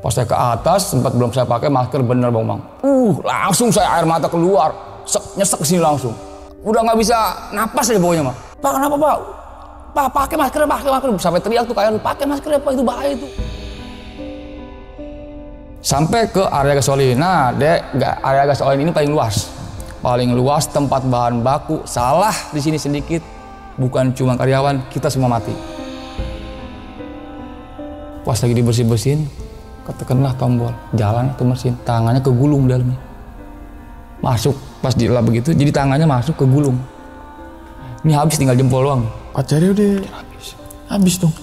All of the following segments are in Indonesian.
Pas saya ke atas, sempat belum saya pakai masker bener bang. Langsung saya air mata keluar, nyesek sini langsung. Udah nggak bisa napas ya pokoknya mah. Pak kenapa pak? Pak pakai masker, sampai teriak tuh kayak pakai masker pak, itu bahaya itu. Sampai ke area gasolin. Nah, area gasolin ini paling luas tempat bahan baku. Salah di sini sedikit, bukan cuma karyawan, kita semua mati. Pas lagi dibersih-bersihin, ketekanlah tombol, jalan itu mesin, tangannya kegulung dalamnya. Masuk, pas dilap begitu, jadi tangannya masuk ke gulung. Ini habis, tinggal jempol doang. Jari udah habis dong.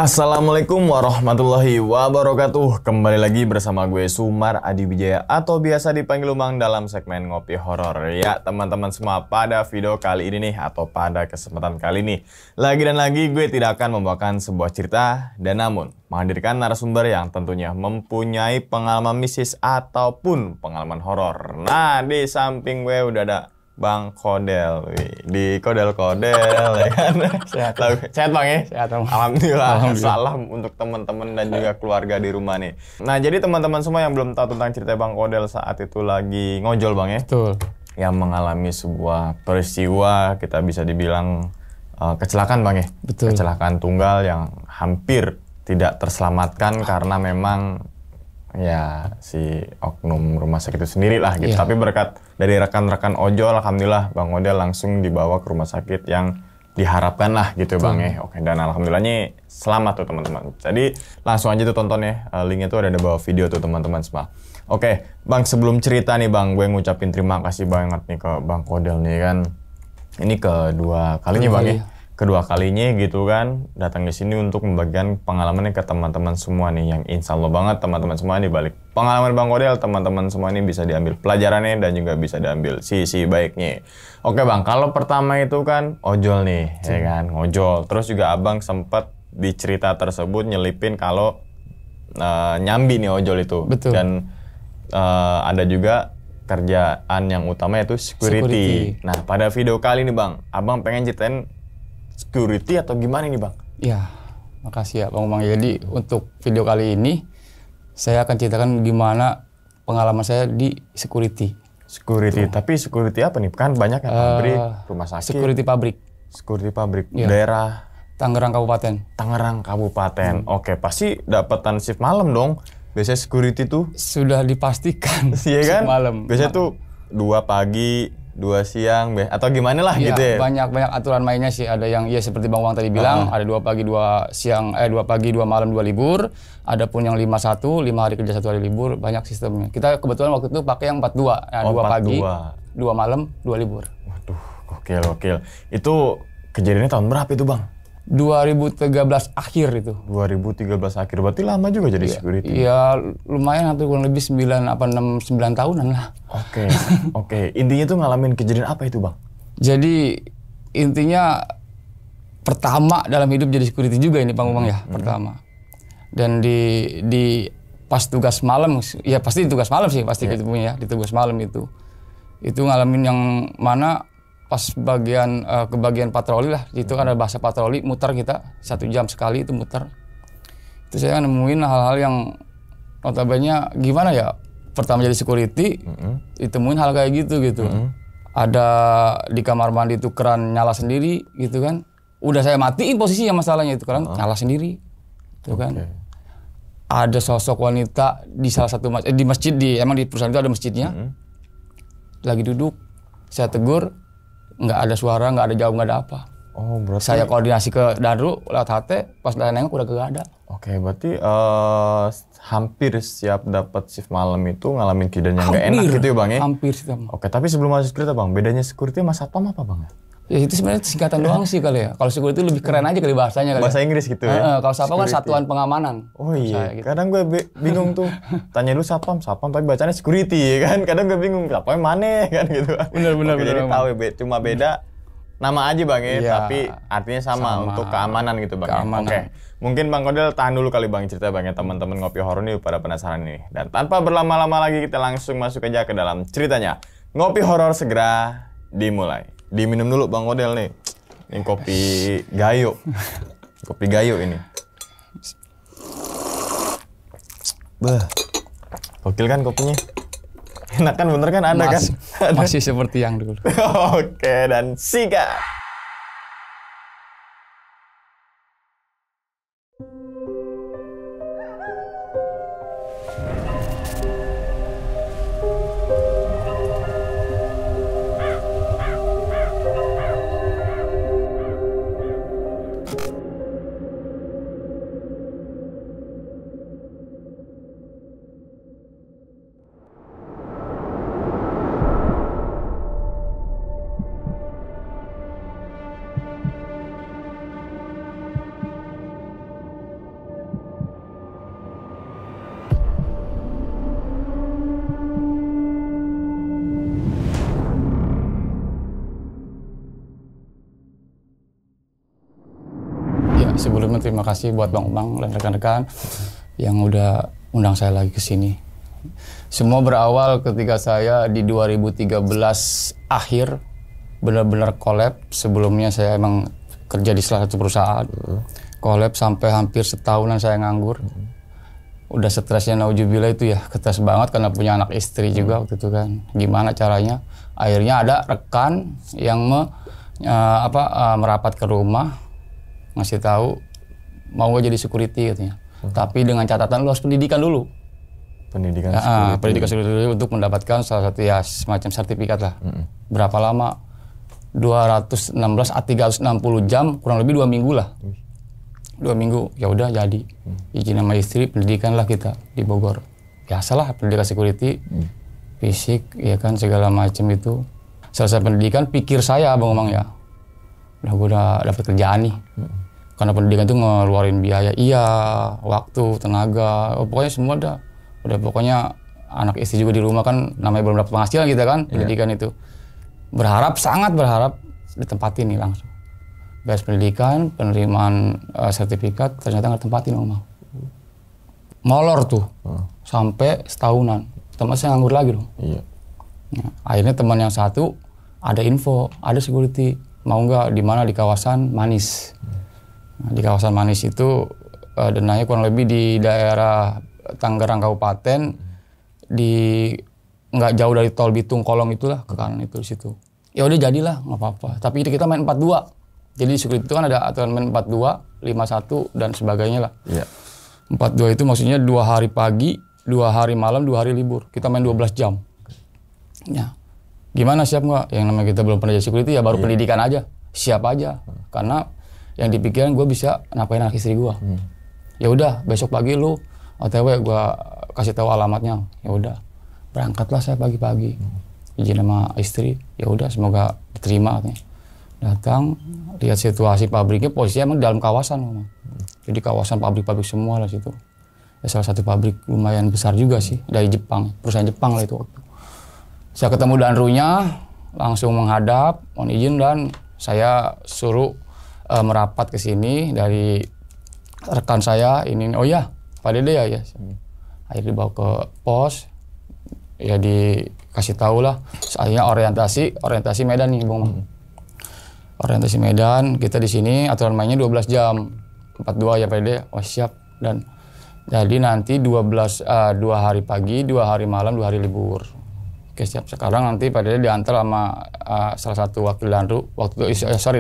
Assalamualaikum warahmatullahi wabarakatuh. Kembali lagi bersama gue Sumar Adi Wijaya atau biasa dipanggil Umang dalam segmen Ngopi Horor. Ya teman-teman semua, pada video kali ini nih atau pada kesempatan kali ini lagi dan lagi gue tidak akan membawakan sebuah cerita dan namun menghadirkan narasumber yang tentunya mempunyai pengalaman mistis ataupun pengalaman horor. Nah, di samping gue udah ada Bang Kodel, di Kodel-Kodel ya kan. Sehat Bang ya? Sehat Bang. Alhamdulillah. Salam untuk teman-teman dan juga keluarga di rumah nih. Nah jadi teman-teman semua yang belum tahu tentang cerita Bang Kodel saat itu lagi ngojol Bang ya? Betul. Yang mengalami sebuah peristiwa, kita bisa dibilang kecelakaan Bang ya? Betul. Kecelakaan tunggal yang hampir tidak terselamatkan karena memang ya si oknum rumah sakit itu sendiri lah gitu. Tapi berkat dari rekan-rekan ojol, alhamdulillah Bang Kodel langsung dibawa ke rumah sakit yang diharapkan lah gitu Bang ya. Oke, dan alhamdulillahnya selamat tuh teman-teman. Jadi langsung aja tuh tonton ya, linknya tuh ada di bawah video tuh teman-teman semua. Oke Bang, sebelum cerita nih Bang, gue ngucapin terima kasih banget nih ke Bang Kodel nih kan. Ini kedua kalinya Bang ya. Kedua kalinya gitu kan datang ke sini untuk membagikan pengalamannya ke teman-teman semua nih, yang insya Allah banget teman-teman semua nih balik pengalaman Bang Kodel, teman-teman semua ini bisa diambil pelajarannya dan juga bisa diambil sisi baiknya. Oke Bang, kalau pertama itu kan ojol nih ya kan, ngojol. Terus juga Abang sempat di cerita tersebut nyelipin kalau nyambi nih ojol itu. Betul. Dan ada juga kerjaan yang utama yaitu security. Nah pada video kali ini Bang, Abang pengen ceritain security atau gimana nih Bang? Ya, makasih ya Bang Umang. Jadi untuk video kali ini saya akan ceritakan gimana pengalaman saya di security. Security, tapi security apa nih? Kan banyak yang pabrik, rumah sakit. Security pabrik. Security pabrik, Ya. daerah Tangerang Kabupaten. Tangerang Kabupaten. Oke, pasti dapetan shift malam dong. Biasanya security tuh Sudah dipastikan. iya kan? Malam. Biasanya tuh 2 pagi, 2 siang, atau gimana lah gitu ya? Banyak aturan mainnya sih. Ada yang ya seperti Bang Wang tadi bilang, ada 2 pagi 2 siang, 2 pagi 2 malam 2 libur. Ada pun yang 5-1, 5 hari kerja 1 hari libur, banyak sistemnya. Kita kebetulan waktu itu pakai yang 42, nah, 2 pagi, 2 malam, 2 libur. Waduh, gokil. Itu kejadiannya tahun berapa itu Bang? 2013 akhir itu. 2013 akhir, berarti lama juga jadi security? Iya, lumayan, hampir kurang lebih 9 tahunan lah. Oke. Intinya tuh ngalamin kejadian apa itu Bang? Jadi intinya pertama dalam hidup jadi security juga ini Bang Umang ya, pertama. Dan di pas tugas malam, ya pasti tugas malam sih pasti gitu punya ya, di tugas malam itu ngalamin yang mana pas kebagian patroli lah, itu kan ada bahasa patroli, muter kita 1 jam sekali itu muter. Itu saya nemuin hal-hal yang notabene gimana ya, pertama jadi security ditemuin hal kayak gitu. Ada di kamar mandi itu keran nyala sendiri gitu kan, udah saya matiin posisinya, masalahnya itu keran nyala sendiri itu kan. Ada sosok wanita di salah satu di masjid, emang di perusahaan itu ada masjidnya, lagi duduk, saya tegur, nggak ada suara, nggak ada jawab, nggak ada apa. Oh, berarti saya koordinasi ke Danru lewat HT, pas udah nengok udah kagak ada. Oke, berarti hampir siap dapat shift malam itu ngalamin kejadian yang nggak enak gitu ya Bang ya? Hampir sih Bang. Oke, tapi sebelum masuk cerita Bang, bedanya security sama satpam apa Bang? Ya itu sebenarnya singkatan doang sih kali ya. Kalau security itu lebih keren aja kali bahasanya kali. Bahasa Inggris gitu ya. Kalau Sapam kan satuan pengamanan. Oh iya. Gitu. Kadang gue bingung tuh. Tanya lu Sapam tapi bacanya security ya kan. Kadang gue bingung Sapam mana kan gitu. Benar. Jadi tahu ya cuma beda nama aja Bang ya, Iya, tapi artinya sama untuk keamanan gitu Bang. Keamanan. Oke. Mungkin Bang Kodel tahan dulu kali Bang cerita Bang ya, teman-teman ngopi horor nih pada penasaran nih. Dan tanpa berlama-lama lagi kita langsung masuk aja ke dalam ceritanya. Ngopi horor segera dimulai. Diminum dulu Bang Kodel nih. Ini kopi gayo. Kopi gayo ini. Bah. Gokil kan kopinya? Enak kan, bener kan? Ada kan? Masih seperti yang dulu. Oke, dan sikat. Sebelumnya terima kasih buat Bang Umang dan rekan-rekan yang udah undang saya lagi ke sini. Semua berawal ketika saya di 2013 akhir benar-benar collab. Sebelumnya saya emang kerja di salah satu perusahaan. Collab sampai hampir setahunan saya nganggur. Udah stresnya naujubillah itu ya, stres banget karena punya anak istri juga waktu itu kan. Gimana caranya? Akhirnya ada rekan yang merapat ke rumah, ngasih tahu mau gue jadi security katanya. Tapi dengan catatan lu harus pendidikan dulu. Pendidikan security. Pendidikan security untuk mendapatkan salah satu ya semacam sertifikat lah. Berapa lama? 216 360 jam, kurang lebih 2 minggu lah. 2 minggu, ya udah jadi. Izin sama istri, pendidikan lah kita di Bogor. Biasalah pendidikan security, fisik, ya kan segala macam itu. Selesai pendidikan, pikir saya Bang Umang ya, gue udah dapat kerjaan nih. Karena pendidikan itu ngeluarin biaya, waktu, tenaga, pokoknya semua udah pokoknya anak istri juga di rumah kan, namanya belum dapat penghasilan kita kan, pendidikan itu. Sangat berharap ditempatin nih langsung. Beres pendidikan, penerimaan sertifikat, ternyata nggak tempatin Om. Molor tuh, sampai setahunan. Teman saya nganggur lagi dong. Iya. Nah, akhirnya teman yang satu ada info, ada security, mau nggak di mana di kawasan Manis. Nah, di kawasan Manis itu dananya kurang lebih di daerah Tangerang Kabupaten, nggak jauh dari tol Bitung Kolong itulah, ke kanan itu di situ. Ya udah jadilah, nggak apa-apa. Tapi kita main 4-2. Jadi security itu kan ada aturan main 4-2, 5-1 dan sebagainya lah. Iya. 4-2 itu maksudnya 2 hari pagi, 2 hari malam, 2 hari libur. Kita main 12 jam. Ya. Gimana, siap nggak? Yang namanya kita belum pernah jadi security ya baru pendidikan aja. Siap aja. Karena yang dipikirin gue bisa napain anak istri gue. Ya udah, besok pagi lu OTW gue kasih tahu alamatnya. Ya udah, berangkatlah saya pagi-pagi. Izin sama istri. Ya udah, semoga diterima katanya. Datang, lihat situasi pabriknya, posisinya emang dalam kawasan. Jadi kawasan pabrik-pabrik semua lah situ. Ya, salah satu pabrik lumayan besar juga sih, dari Jepang, perusahaan Jepang lah itu waktu. Saya ketemu danrunya, langsung menghadap, mohon izin, dan saya suruh merapat ke sini dari rekan saya ini. Oh ya, Pak Dede ya. Akhirnya dibawa ke pos, ya dikasih tahu lah. Akhirnya orientasi Medan nih, Bang. Orientasi Medan, kita di sini aturan mainnya 12 jam. 42 ya Pak Dede. Oh siap. Dan jadi nanti 2 hari pagi, 2 hari malam, 2 hari libur. Oke siap. Sekarang nanti Pak Dede diantar sama salah satu wakil danru.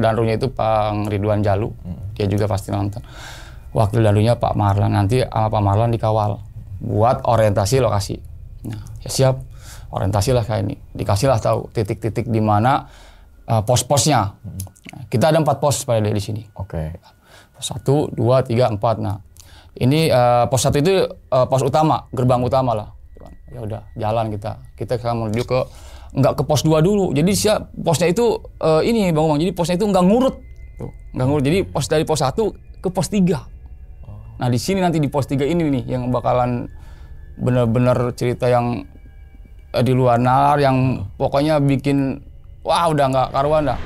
Danrunya itu Pak Ridwan Jalu. Dia juga pasti nonton. Wakil danrunya Pak Marlan. Nanti sama Pak Marlan dikawal buat orientasi lokasi. Nah, ya siap. Orientasi lah kayak ini. Dikasih lah tahu titik-titik di mana pos-posnya. Kita ada 4 pos Pak Dede di sini. Oke. Pos 1, 2, 3, 4. Nah, ini pos 1 itu pos utama, gerbang utama lah. Ya udah, jalan kita. Kita sekarang menuju ke nggak ke pos 2 dulu. Jadi posnya itu ini Bang Umang. Jadi posnya itu nggak ngurut. Tuh, nggak ngurut. Jadi dari pos 1 ke pos 3. Nah di sini nanti di pos 3 ini nih yang bakalan bener-bener cerita yang di luar nalar, yang pokoknya bikin wah udah nggak karuan dah.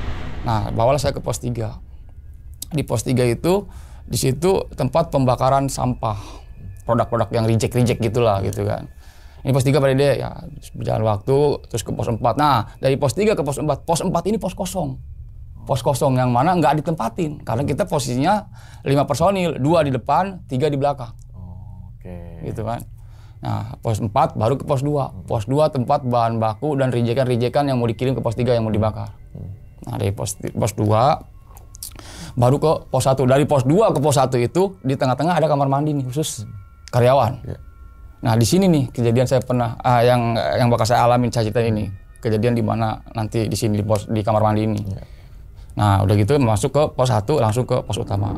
Nah bawalah saya ke pos 3. Di pos 3 itu di situ tempat pembakaran sampah, produk-produk yang reject gitulah gitu kan. Ini pos 3 Pak Dede, ya berjalan waktu terus ke pos 4. Nah dari pos 3 ke pos 4, pos 4 ini pos kosong. Pos kosong yang mana nggak ditempatin, karena kita posisinya 5 personil, 2 di depan, 3 di belakang. Oke. Gitu kan. Nah pos 4 baru ke pos 2. Pos 2 tempat bahan baku dan rejekan yang mau dikirim ke pos 3 yang mau dibakar. Nah dari pos 2 baru ke pos 1. Dari pos 2 ke pos 1 itu di tengah-tengah ada kamar mandi nih khusus karyawan. Nah di sini nih kejadian saya pernah yang bakal saya alamin cerita ini. Kejadian di mana nanti di sini di kamar mandi ini. Nah udah gitu masuk ke pos 1 langsung ke pos utama.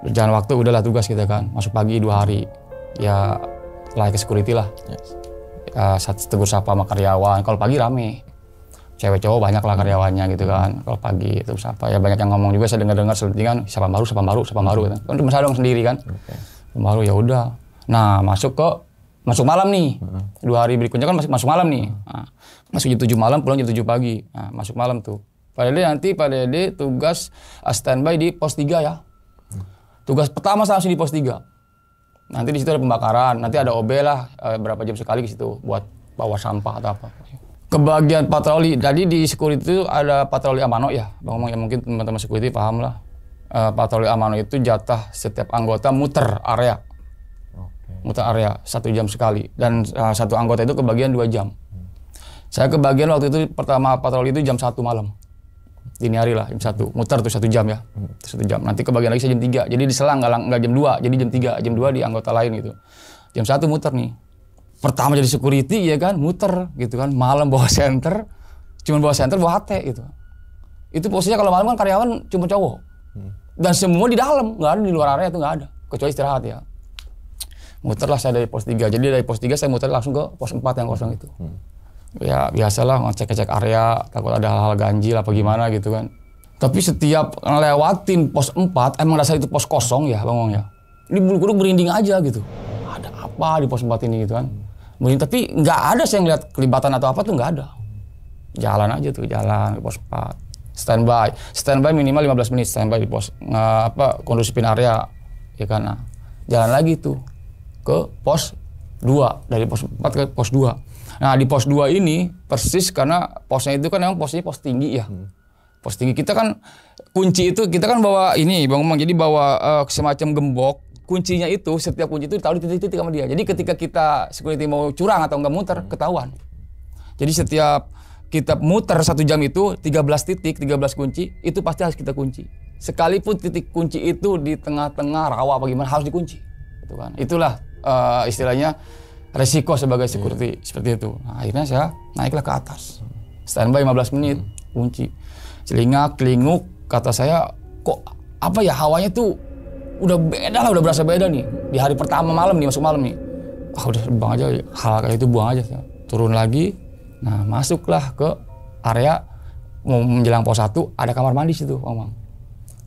Berjalan waktu udahlah tugas kita kan. Masuk pagi 2 hari. Ya layak security lah. Tegur sapa sama karyawan. Kalau pagi rame. Cewek cowok banyak lah karyawannya gitu kan. Kalau pagi itu siapa ya banyak yang ngomong juga, saya dengar selentingan siapa baru gitu. Kan cuma saya dong sendiri kan. Baru ya udah. Nah, masuk malam nih. 2 hari berikutnya kan masuk malam nih. Nah, masuk jam 7 malam, pulang jam 7 pagi. Nah, masuk malam tuh. Pak Dede tugas standby di pos 3 ya. Tugas pertama langsung di pos 3. Nanti di situ ada pembakaran, nanti ada OB lah berapa jam sekali ke situ buat bawa sampah atau apa. Kebagian patroli, jadi di security itu ada patroli amano ya, Bang Omong, ya mungkin teman-teman security paham lah. Patroli amano itu jatah setiap anggota muter area. Muter area 1 jam sekali, dan satu anggota itu kebagian 2 jam. Saya kebagian waktu itu pertama patroli itu jam 1 malam. Dini hari lah, jam 1. Muter tuh 1 jam ya. 1 jam. Nanti kebagian lagi saya jam 3. Jadi diselang nggak jam 2, jadi jam 3. Jam 2 di anggota lain gitu. Jam 1 muter nih. Pertama jadi security ya kan, muter gitu kan. Malam bawa senter, cuma bawa senter bawa HT gitu. Itu posisinya kalau malam kan karyawan cuma cowok. Dan semua di dalam, nggak ada di luar area itu nggak ada. Kecuali istirahat ya. Muterlah saya dari pos 3. Jadi dari pos 3 saya muter langsung ke pos 4 yang kosong itu. Ya biasalah ngecek area, takut ada hal-hal ganjil apa gimana gitu kan. Tapi setiap ngelewatin pos 4, emang dasar itu pos kosong ya Bang Ong ya. Ini bulu kuduk merinding aja gitu. Ada apa di pos 4 ini gitu kan. Merinding, tapi nggak ada saya ngeliat kelibatan atau apa tuh nggak ada. Jalan aja tuh, jalan ke pos 4. Standby minimal 15 menit standby di pos kondusifin area ya kan. Nah, jalan lagi tuh ke pos 2, dari pos 4 ke pos 2. Nah di pos 2 ini persis karena posnya itu kan memang posnya pos tinggi ya. Pos tinggi kita kan kunci itu kita kan bawa ini Bang Umang, jadi bawa semacam gembok. Kuncinya itu setiap kunci itu ditaruh di titik-titik sama dia. Jadi ketika kita security mau curang atau nggak muter ketahuan. Jadi setiap kita muter 1 jam itu 13 titik, 13 kunci itu pasti harus kita kunci. Sekalipun titik kunci itu di tengah-tengah rawa apa gimana harus dikunci. Gitu kan. Itulah istilahnya resiko sebagai security seperti itu. Nah, akhirnya saya naiklah ke atas. Standby 15 menit, kunci. Celingak-celinguk, kata saya, kok apa ya hawanya tuh udah beda lah, udah berasa beda nih. Di hari pertama malam nih, masuk malam nih. Udah buang aja, hal kayak itu buang aja. Turun lagi, nah masuklah ke area, mau menjelang pos 1, ada kamar mandi situ, Omang.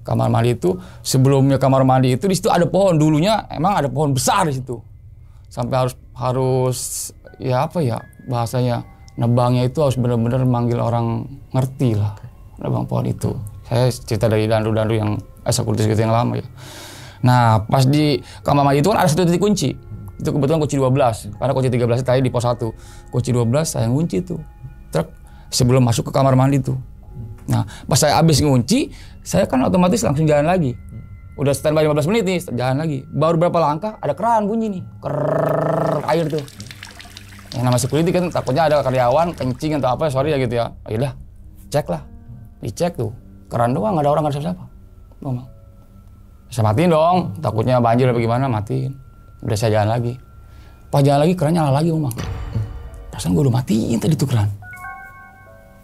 Kamar mandi itu, sebelumnya kamar mandi itu di situ ada pohon. Dulunya emang ada pohon besar di situ. Sampai harus ya apa ya bahasanya, nebangnya itu harus benar-benar manggil orang ngerti lah, nebang pohon itu. Saya cerita dari dandu-dandu yang security yang lama ya. Nah pas di kamar mandi itu kan ada 1 titik kunci. Itu kebetulan kunci 12, karena kunci 13 tadi di pos 1. Kunci 12 saya ngunci tuh truk sebelum masuk ke kamar mandi tuh. Nah pas saya habis ngunci, saya kan otomatis langsung jalan lagi. Udah standby 15 menit nih, jalan lagi. Baru berapa langkah, ada keran bunyi nih. Air tuh. Yang nama security kan takutnya ada karyawan kencing atau apa, sorry ya gitu ya. Yaudah, cek lah. Dicek tuh. Keran doang, nggak ada orang, nggak ada siapa-siapa. Ngomong. Saya matiin dong, takutnya banjir apa gimana, matiin. Udah saya jalan lagi. Pas jalan lagi, keran nyala lagi, Omang. Perasaan gue udah matiin tadi tuh keran.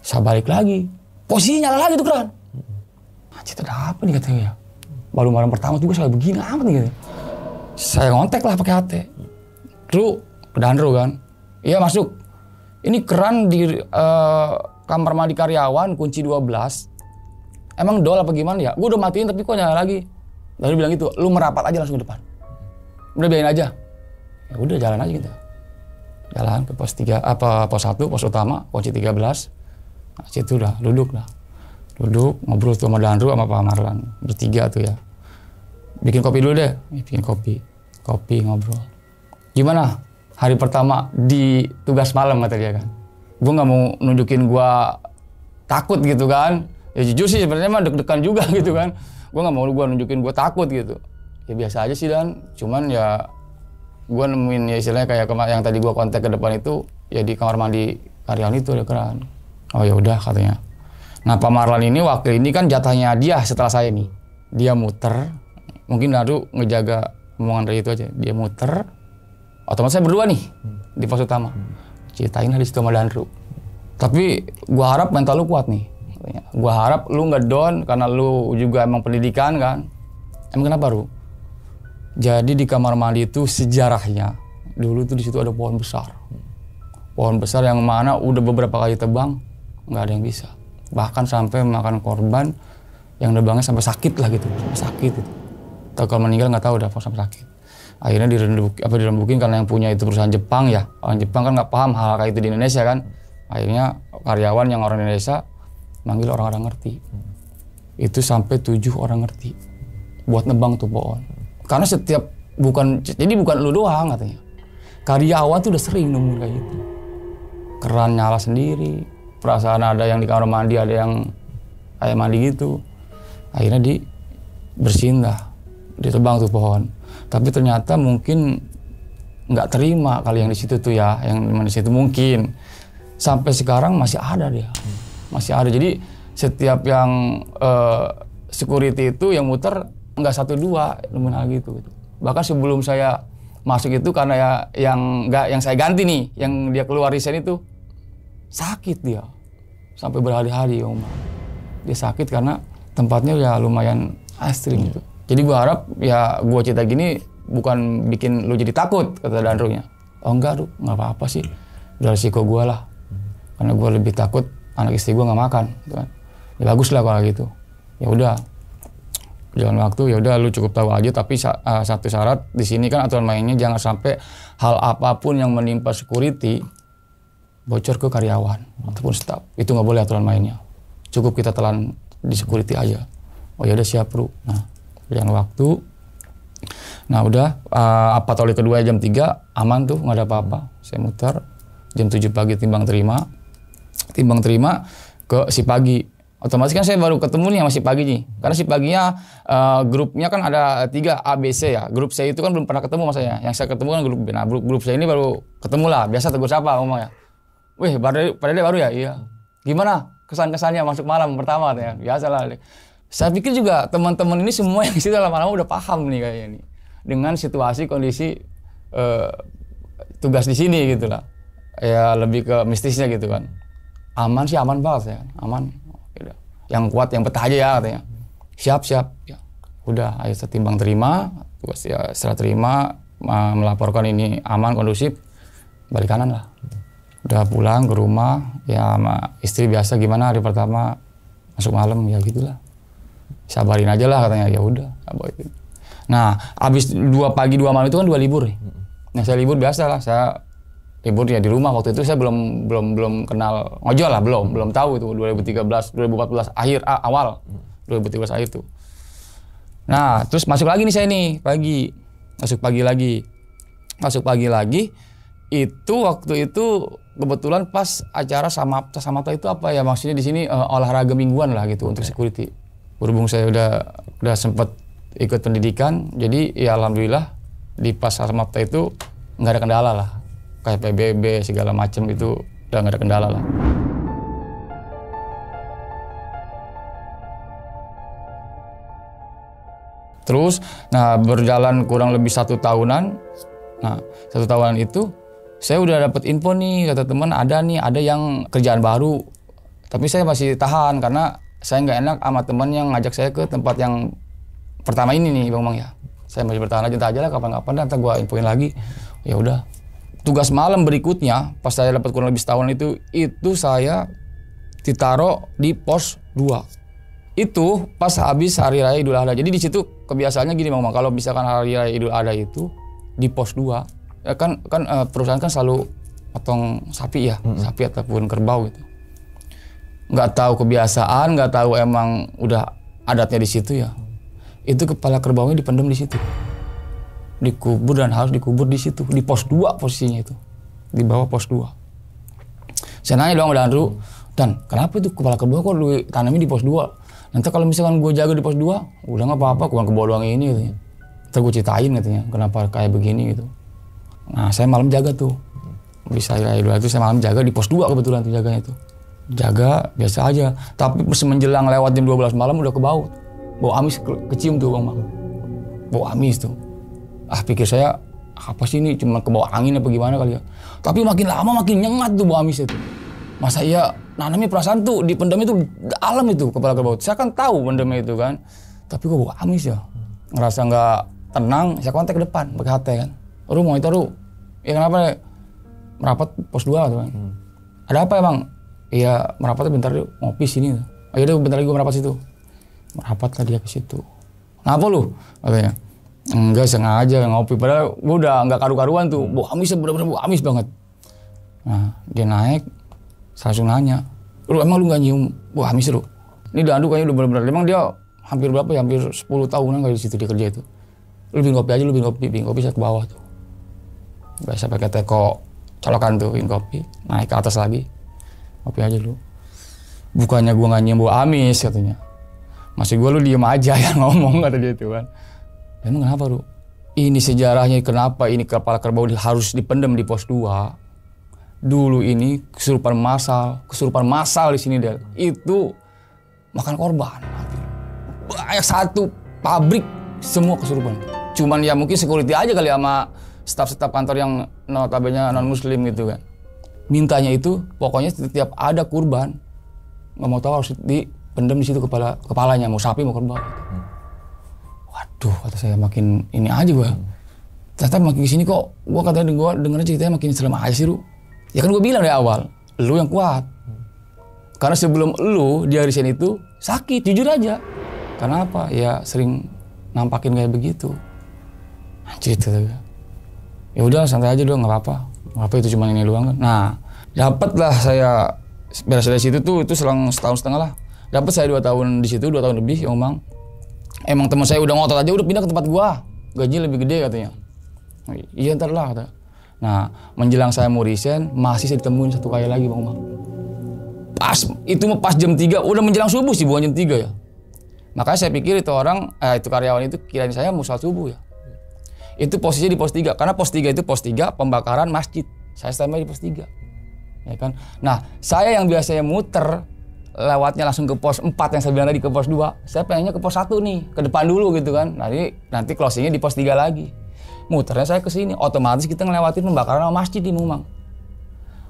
Saya balik lagi. Posisinya nyala lagi tuh keran. Anjir, ada apa nih katanya ya? Baru malam pertama juga saya begini amat nih gitu. Saya ngontek lah pakai HT. Ru, ke Danru kan. Iya masuk. Ini keran di kamar mandi karyawan, kunci 12. Emang dol apa gimana ya? Gue udah matiin tapi kok nyala lagi. Lalu bilang gitu, lu merapat aja langsung ke depan. Udah biarin aja. Ya udah jalan aja gitu. Jalan ke pos 3, pos 1, pos utama, kunci 13. Nah, situ udah duduk lah. Duduk, ngobrol tuh sama Danru sama Pak Marlan. Bertiga tuh ya. Bikin kopi dulu deh. Bikin kopi. Kopi, ngobrol. Gimana? Hari pertama di tugas malam kata dia kan. Gue nggak mau nunjukin gue takut gitu kan. Ya jujur sih sebenarnya mah deg-degan juga gitu kan. Gue nggak mau gue nunjukin gue takut gitu. Ya biasa aja sih Dan. Cuman ya gue nemuin ya istilahnya kayak yang tadi gue kontak ke depan itu ya di kamar mandi karyawan itu ada keran. Oh ya udah katanya. Nah Pak Marlan ini waktu ini kan jatahnya dia setelah saya nih. Dia muter. Mungkin Danru ngejaga omongan dari itu aja. Dia muter. Otomatis saya berdua nih di pos utama. Ceritain lah di situ sama Danru. Tapi gua harap mental lu kuat nih. Gua harap lu nggak down karena lu juga emang pendidikan kan. Emang kenapa Ru? Jadi di kamar mandi itu sejarahnya dulu tuh di situ ada pohon besar. Pohon besar yang mana udah beberapa kali tebang nggak ada yang bisa. Bahkan sampai memakan korban yang nebangnya sampai sakit lah gitu, sampai sakit gitu. Atau kalau meninggal nggak tahu udah sampai sakit. Akhirnya dirembukin karena yang punya itu perusahaan Jepang ya. Orang Jepang kan nggak paham hal kayak itu di Indonesia kan. Akhirnya karyawan yang orang Indonesia manggil orang-orang ngerti. Itu sampai 7 orang ngerti buat nebang tuh pohon. Karena jadi bukan lu doang katanya. Karyawan tuh udah sering nemuin kayak gitu. Keran nyala sendiri. Perasaan ada yang di kamar mandi, ada yang kayak mandi gitu. Akhirnya dibersihin dah. Ditebang tuh pohon. Tapi ternyata mungkin nggak terima kali yang di situ tuh ya, yang di situ mungkin sampai sekarang masih ada dia, masih ada. Jadi setiap yang security itu yang muter nggak 1-2 nemuin hal gitu. Bahkan sebelum saya masuk itu karena ya yang saya ganti nih, yang dia keluar resign itu sakit dia sampai berhari-hari Om. Dia sakit karena tempatnya ya lumayan ekstrim gitu. Jadi gue harap ya gue cerita gini bukan bikin lu jadi takut kata Danru-nya. Oh enggak Ru, nggak apa-apa sih. Udah resiko gue lah. Karena gue lebih takut anak istri gue nggak makan, gitu kan. Ya bagus lah kalau gitu. Ya udah. Jalan waktu ya udah lu cukup tahu aja tapi satu syarat di sini kan aturan mainnya jangan sampai hal apapun yang menimpa security bocor ke karyawan ataupun staff. Itu nggak boleh aturan mainnya. Cukup kita telan di security aja. Oh ya udah siap Ru. Nah, jalan waktu. Nah udah patroli kedua jam 3 aman tuh nggak ada apa-apa. Saya muter jam 7 pagi timbang terima ke si pagi. Otomatis kan saya baru ketemu nih sama si pagi nih. Karena si paginya grupnya kan ada 3 A, B, C ya. Grup C itu kan belum pernah ketemu sama saya. Yang saya ketemu kan grup B. Nah grup C ini baru ketemu lah. Biasa tegur sapa ngomong ya. Wih pada dia baru ya? Iya. Gimana kesan-kesannya masuk malam pertama katanya? Biasa lah. Saya pikir juga teman-teman ini semua yang di situ lama-lama udah paham nih kayaknya nih. Dengan situasi kondisi tugas di sini gitu lah. Ya lebih ke mistisnya gitu kan. Aman sih aman banget ya. Aman. Yang kuat yang betah aja ya katanya. Siap ya. Udah ayo setimbang terima, tugas ya setelah terima melaporkan ini aman kondusif, balik kanan lah. Udah pulang ke rumah ya sama istri biasa gimana hari pertama masuk malam ya gitulah. Sabarin aja lah katanya ya udah. Nah abis 2 pagi 2 malam itu kan 2 libur nih. Nah saya libur biasa lah saya libur ya di rumah waktu itu saya belum kenal ngojol lah belum tahu itu 2014 awal 2013 akhir tuh. Nah terus masuk lagi nih saya nih masuk pagi lagi itu waktu itu kebetulan pas acara Samapta itu apa ya maksudnya di sini olahraga mingguan lah gitu untuk security. Berhubung saya udah sempat ikut pendidikan jadi ya alhamdulillah di pas Samapta itu nggak ada kendala lah. Kayak PBB segala macam itu udah nggak ada kendala lah. Terus, nah berjalan kurang lebih 1 tahunan. Nah 1 tahunan itu saya udah dapat info nih kata teman ada yang kerjaan baru. Tapi saya masih tahan karena saya nggak enak sama teman yang ngajak saya ke tempat yang pertama ini nih Bang ya. Saya masih bertahan aja lah kapan-kapan nanti gue infoin lagi. Ya udah. tugas malam berikutnya, pas saya dapat kurang lebih setahun itu saya ditaruh di pos 2. Itu pas habis hari raya Idul Adha. Jadi di situ kebiasaannya gini Bang, kalau misalkan hari raya Idul Adha itu di pos 2, ya kan perusahaan kan selalu potong sapi ya, sapi ataupun kerbau gitu. Nggak tahu kebiasaan, nggak tahu emang udah adatnya di situ ya. Itu kepala kerbaunya dipendam di situ. Dikubur dan harus dikubur di situ, di pos 2 posisinya itu. Di bawah pos 2. Saya nanya dong sama Danru, Dan kenapa itu kepala kerbau kok ditanamnya di pos 2? Nanti kalau misalkan gue jaga di pos 2, udah nggak apa-apa, kurang kerbau doang ini katanya. Ntar gue ceritain katanya, kenapa kayak begini gitu. Nah saya malam jaga tuh. Bisa ya itu saya malam jaga di pos 2 kebetulan tuh jaganya tuh. Jaga biasa aja, tapi menjelang lewat jam 12 malam udah kebau. Bau amis kecium tuh Bang. Bau amis tuh. Pikir saya apa sih ini, cuma kebawa angin apa gimana kali ya. Tapi makin lama makin nyengat tuh bau amis itu. Masa iya nanamnya perasaan tuh dipendam itu dalam itu kepala kerbau. Saya kan tahu pendamnya itu kan. Tapi kok bau amis ya. Ngerasa nggak tenang, saya kontak ke depan pakai HT kan. Ru mau itu Ru. Ya kenapa merapat pos 2 tuh kan. Ada apa ya Bang? Iya merapat bentar yuk ngopi sini. Ayo deh bentar lagi gue merapat situ. Merapatlah dia ke situ. Ngapa lu? Katanya. Enggak sengaja ngopi, padahal gue udah nggak karu-karuan tuh, bau amis bener-bener bau amis banget. Nah dia naik, saya langsung nanya, emang lu nggak nyium bau amis lu? Ini Dandu kayaknya udah bener-bener, emang dia hampir berapa ya, hampir 10 tahunan kali di situ dia kerja itu. Lu bikin kopi aja, bikin kopi saya ke bawah tuh. Biasa pakai teko colokan tuh, bikin kopi, naik ke atas lagi, kopi aja lu. Bukannya gue nggak nyium bau amis katanya, masih gue lu diem aja ya ngomong kata dia tuh kan. Emang kenapa Ru? Ini sejarahnya kenapa ini kepala kerbau harus dipendam di pos 2. Dulu ini kesurupan massal di sini Del. Itu makan korban. Banyak satu pabrik semua kesurupan. Cuman ya mungkin security aja kali sama staf-staf kantor yang notabene non muslim gitu kan. Mintanya itu pokoknya setiap ada kurban nggak mau tahu harus dipendam di situ kepalanya, mau sapi mau kerbau. Waduh, kata saya makin ini aja gue. Ternyata makin kesini kok, gue katanya dengerin ceritanya makin serem aja sih Ru. Ya kan gue bilang dari awal, lu yang kuat. Karena sebelum lu di arisan itu sakit, jujur aja. Karena apa? Ya sering nampakin kayak begitu. Anjir itu. Ya udah santai aja dong, nggak apa-apa. Apa itu cuma ini doang kan. Nah, dapatlah saya beres dari situ tuh itu selang setahun setengah lah. Dapat saya 2 tahun di situ, 2 tahun lebih ya Emang teman saya udah ngotot aja udah pindah ke tempat gua. Gaji lebih gede katanya. Iya ntar lah kata. Nah, menjelang saya mau resign, masih saya ditemuin satu kali lagi Bang Umang. Pas jam 3, udah menjelang subuh sih, bukan jam 3 ya. Makanya saya pikir itu itu karyawan itu kirain saya mau sholat subuh ya. Itu posisinya di pos 3, karena pos 3 itu pos 3 pembakaran masjid. Saya standby di pos 3. Ya kan? Nah, saya yang biasanya muter lewatnya langsung ke pos 4 yang saya bilang tadi ke pos 2. Saya pengennya ke pos 1 nih, ke depan dulu gitu kan. Nanti closingnya di pos 3 lagi. Muternya saya ke sini, otomatis kita ngelewatin pembakaran sama masjid di Mumang.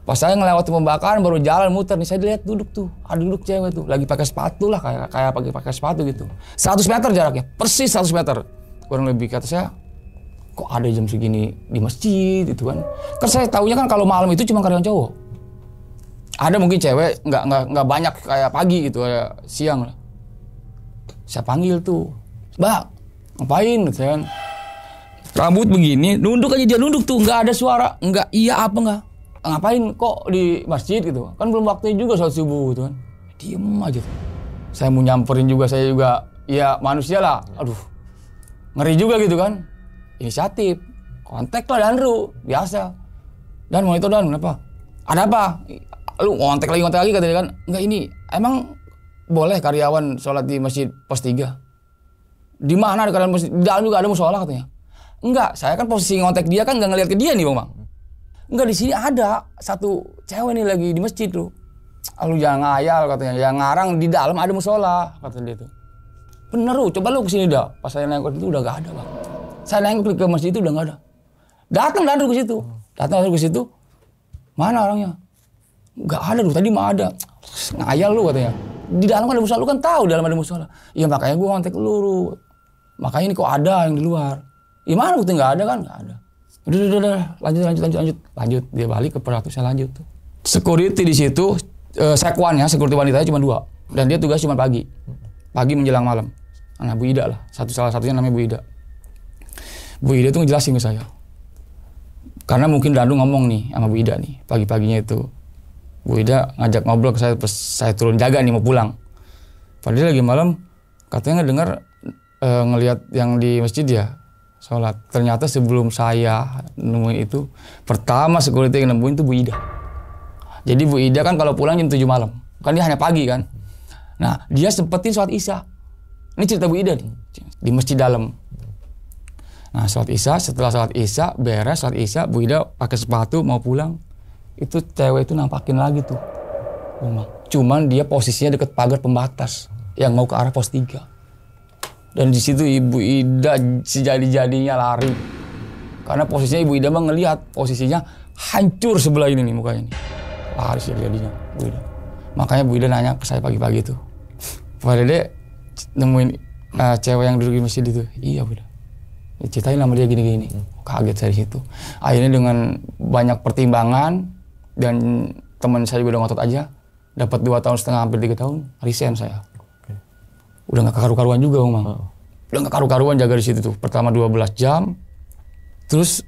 Pas saya ngelewatin pembakaran baru jalan muter nih, saya lihat duduk tuh, ada duduk cewek tuh, lagi pakai sepatu lah kayak pakai sepatu gitu. 100 meter jaraknya, persis 100 meter. Kurang lebih kata saya, kok ada jam segini di masjid itu kan. Kan saya taunya kan kalau malam itu cuma karyawan cowok. Ada mungkin cewek nggak banyak kayak pagi gitu, kayak siang lah. Saya panggil tuh, Mbak, ngapain? Gitu kan. Rambut begini, nunduk aja dia nunduk tuh, nggak ada suara, nggak iya apa nggak. Ngapain kok di masjid gitu? Kan belum waktunya juga sholat subuh gitu kan. Diem aja tuh. Saya mau nyamperin juga, saya juga ya manusia lah. Aduh, ngeri juga gitu kan. Inisiatif, kontak lah Danru, biasa. Dan mau itu Dan, kenapa? Ada apa? Lu ngontek lagi katanya kan. Enggak ini, emang boleh karyawan sholat di masjid pos 3? Di mana ada karyawan masjid? Di dalam juga ada musola katanya. Enggak, saya kan posisi ngontek dia kan nggak ngeliat ke dia nih Bang. Enggak, di sini ada satu cewek nih lagi di masjid tuh. Lu jangan ngayal katanya, yang ngarang di dalam ada musola kata dia tuh. Bener lu, coba lu kesini dah. Pas saya nengok itu udah gak ada Bang. Saya nengok ke masjid itu udah gak ada. Datang Danru ke situ. Mana orangnya? Gak ada lu, tadi mah ada. Ngayal lu katanya. Di dalam kan ada musola, lu kan tahu di dalam ada musola. Iya makanya gua kontak lu. Makanya ini kok ada yang di luar. Gimana bukti gak ada kan? Gak ada. Udah, lanjut. Dia balik ke operator, saya lanjut tuh. Security di situ, sekwannya, security wanitanya cuma 2. Dan dia tugas cuma pagi menjelang malam. Nah, Bu Ida lah, salah satunya namanya Bu Ida. Bu Ida tuh ngejelasin ke saya. Karena mungkin Dandu ngomong nih sama Bu Ida nih, pagi-paginya itu. Bu Ida ngajak ngobrol ke saya, pas saya turun jaga nih mau pulang. Padahal lagi malam, katanya ngedengar ngelihat yang di masjid ya, sholat. Ternyata sebelum saya nemuin itu, pertama security yang nemuin itu Bu Ida. Jadi Bu Ida kan kalau pulang jam 7 malam, kan dia hanya pagi kan. Nah, dia sempetin sholat Isya. Ini cerita Bu Ida nih, di masjid dalam. Nah, sholat Isya, setelah sholat Isya, beres sholat Isya, Bu Ida pakai sepatu mau pulang. Itu cewek itu nampakin lagi tuh. Cuman dia posisinya deket pagar pembatas yang mau ke arah pos 3. Dan di situ Ibu Ida sejadi-jadinya lari. Karena posisinya Ibu Ida mah ngelihat posisinya hancur sebelah ini nih mukanya nih. Lari sejadi-jadinya Bu Ida. Makanya Bu Ida nanya ke saya pagi-pagi tuh. Pak Dede nemuin cewek yang duduk di masjid itu. Iya Bu Ida. Ceritain sama dia gini-gini. Kaget saya di situ. Akhirnya dengan banyak pertimbangan dan teman saya juga udah ngotot aja, dapat 2 tahun setengah hampir 3 tahun, resign saya. Udah nggak karu-karuan juga, Bang. Udah nggak karu-karuan jaga di situ tuh. Pertama 12 jam. Terus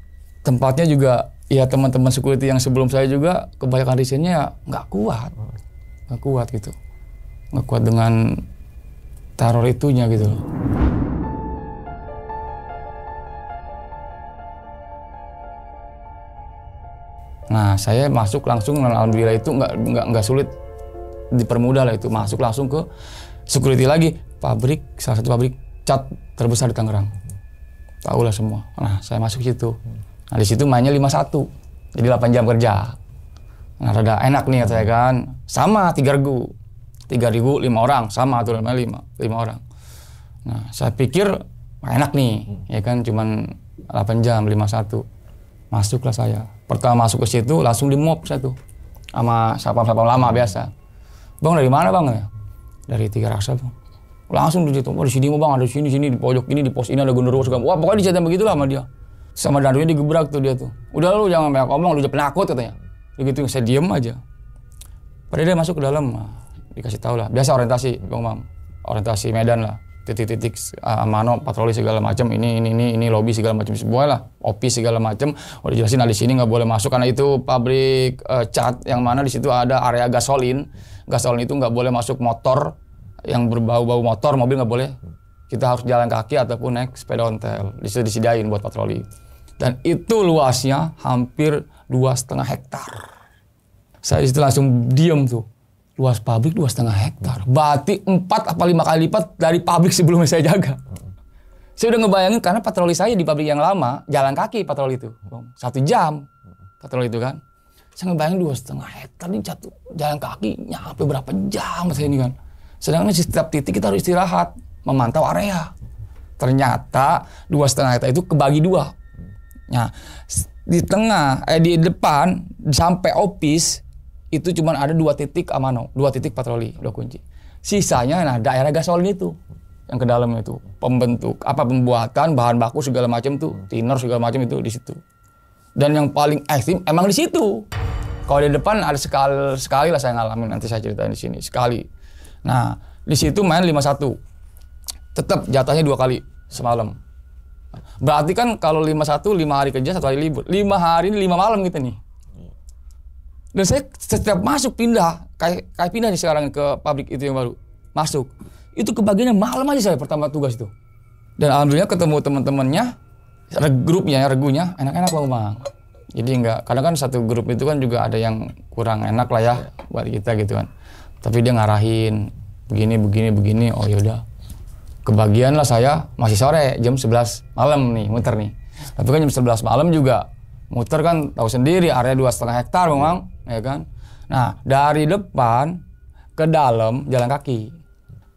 tempatnya juga ya teman-teman security yang sebelum saya juga kebanyakan resignnya ya nggak kuat. Nggak kuat gitu. Nggak kuat dengan teror itunya gitu loh. Nah, saya masuk langsung, alhamdulillah itu nggak sulit, dipermudah lah itu, masuk langsung ke security lagi, salah satu pabrik cat terbesar di Tangerang, tahu lah semua. Nah, saya masuk situ. Nah, di situ mainnya 51, jadi 8 jam kerja. Nah, rada enak nih saya kan, sama 3 regu, 5 orang, sama tuh 5 orang. Nah, saya pikir enak nih, ya kan, cuman 8 jam 51. Masuklah saya. Pertama masuk ke situ langsung di mob saya tuh sama sapam-sapam lama biasa. Bang dari mana bang ya? Dari 3 Raksa bang. Langsung di situ. Oh, di sini mau bang, ada sini di pojok ini, di pos ini ada genderuwo segala. Wah pokoknya diceritain begitu lah sama dia. Sama Dandunya digebrak tuh dia tuh. Udah lu jangan banyak ngomong, lu jangan penakut katanya. Begitu saya diem aja. Padahal dia masuk ke dalam, dikasih tahu lah. Biasa orientasi bang, orientasi medan lah. Titik-titik mano patroli segala macam, ini lobby segala macam semua lah, OP segala macam. Udah jelasin, nah di sini nggak boleh masuk karena itu pabrik cat yang mana di situ ada area gasolin. Gasolin itu nggak boleh masuk motor yang berbau-bau motor, mobil nggak boleh. Kita harus jalan kaki ataupun naik sepeda ontel. Di situ disediain buat patroli. Dan itu luasnya hampir 2,5 hektar. Saya di situ langsung diem tuh. Luas pabrik 2,5 hektar. Berarti 4 apa 5 kali lipat dari pabrik sebelumnya saya jaga. Saya udah ngebayangin karena patroli saya di pabrik yang lama, jalan kaki patroli itu. 1 jam patroli itu kan. Saya ngebayangin 2,5 hektar ini jalan kaki nyampe berapa jam saya ini kan. Sedangkan di setiap titik kita harus istirahat, memantau area. Ternyata 2,5 hektar itu kebagi 2. Nah, di tengah, di depan sampai office itu cuma ada 2 titik amano, 2 titik patroli, 2 kunci. Sisanya nah daerah gasolin itu yang ke dalamnya itu pembuatan bahan baku segala macam tuh, thinner segala macam itu di situ. Dan yang paling ekstrim emang di situ. Kalau di depan ada sekali lah saya ngalamin, nanti saya ceritain di sini sekali. Nah, di situ main 51. Tetap jatahnya 2 kali semalam. Berarti kan kalau 51 5 hari kerja 1 hari libur. 5 hari ini 5 malam kita nih. Dan saya setiap masuk pindah, kayak pindah nih sekarang ke pabrik itu yang baru. Masuk. Itu kebagiannya malam aja saya pertama tugas itu. Dan alhamdulillah ketemu teman-temannya, regunya enak-enak Bang. Jadi enggak, kadang kan satu grup itu kan juga ada yang kurang enak lah ya buat kita gitu kan. Tapi dia ngarahin begini, oh yaudah. Kebagian lah saya masih sore, jam 11 malam nih, muter nih. Tapi kan jam 11 malam juga muter kan tahu sendiri area 2,5 hektar Bang. Ya kan? Nah, dari depan ke dalam jalan kaki.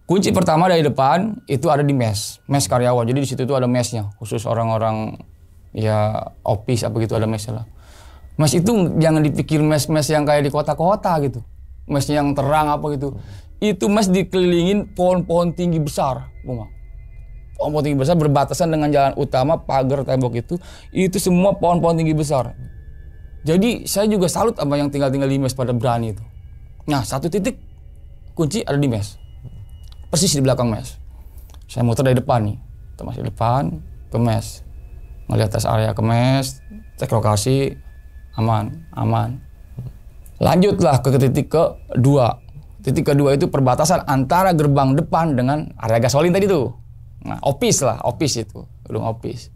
Kunci pertama dari depan itu ada di mes karyawan. Jadi di situ tuh ada mesnya, khusus orang-orang ya office apa gitu ada mesnya lah. Mes itu jangan dipikir mes-mes yang kayak di kota-kota gitu. Mes yang terang apa gitu. Itu mes dikelilingin pohon-pohon tinggi besar, Bang. pohon-pohon tinggi besar berbatasan dengan jalan utama, pagar, tembok itu semua pohon-pohon tinggi besar. Jadi saya juga salut sama yang tinggal di mes pada berani itu. Nah, satu titik kunci ada di mes, persis di belakang mes. Saya muter dari depan nih, masih depan ke mes, ngelihat tes area ke mes, cek lokasi, aman. Lanjutlah ke titik kedua. Titik kedua itu perbatasan antara gerbang depan dengan area gasolin tadi tuh. Nah, opis itu, gedung opis.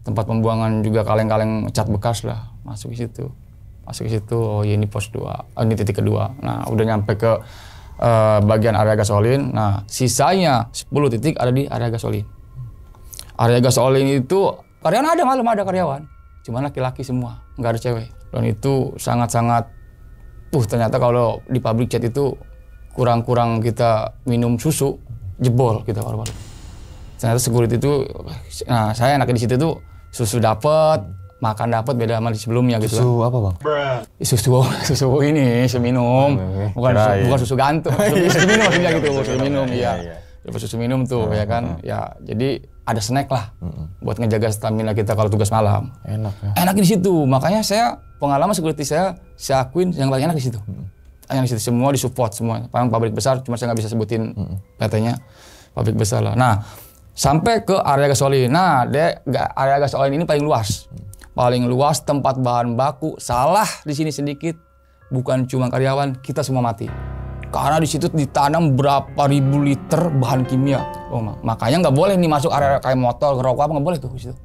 Tempat pembuangan juga kaleng-kaleng cat bekas lah, masuk ke situ. Oh, ini pos 2. Ini titik kedua. Nah, udah nyampe ke bagian area gasolin. Nah, sisanya 10 titik ada di area gasolin. Area gasolin itu karyawan malam ada karyawan. Cuma laki-laki semua, nggak ada cewek. Dan itu sangat-sangat ternyata kalau di pabrik cat itu kurang kita minum susu, jebol kita baru-baru. Ternyata security itu, nah saya enaknya di situ tuh susu dapat, makan dapat, beda sama di sebelumnya gitu kan. Susu apa bang? Susu ini, susu minum, bukan susu gantung, susu minum maksudnya gitu, susu minum iya. Susu minum tuh ya kan, ya jadi ada snack lah buat ngejaga stamina kita kalau tugas malam. Enak ya. Enak di situ, makanya saya pengalaman security saya akuin yang paling enak di situ. Yang di situ semua disupport semua. Pabrik besar, cuma saya nggak bisa sebutin PT-nya, pabrik besar lah. Nah, sampai ke area gasolin. Nah, area gasolin ini paling luas. Paling luas tempat bahan baku. Salah di sini sedikit, bukan cuma karyawan, kita semua mati. Karena di situ ditanam berapa ribu liter bahan kimia. Makanya nggak boleh nih masuk area kayak motor, ngerokok apa nggak boleh tuh di situ.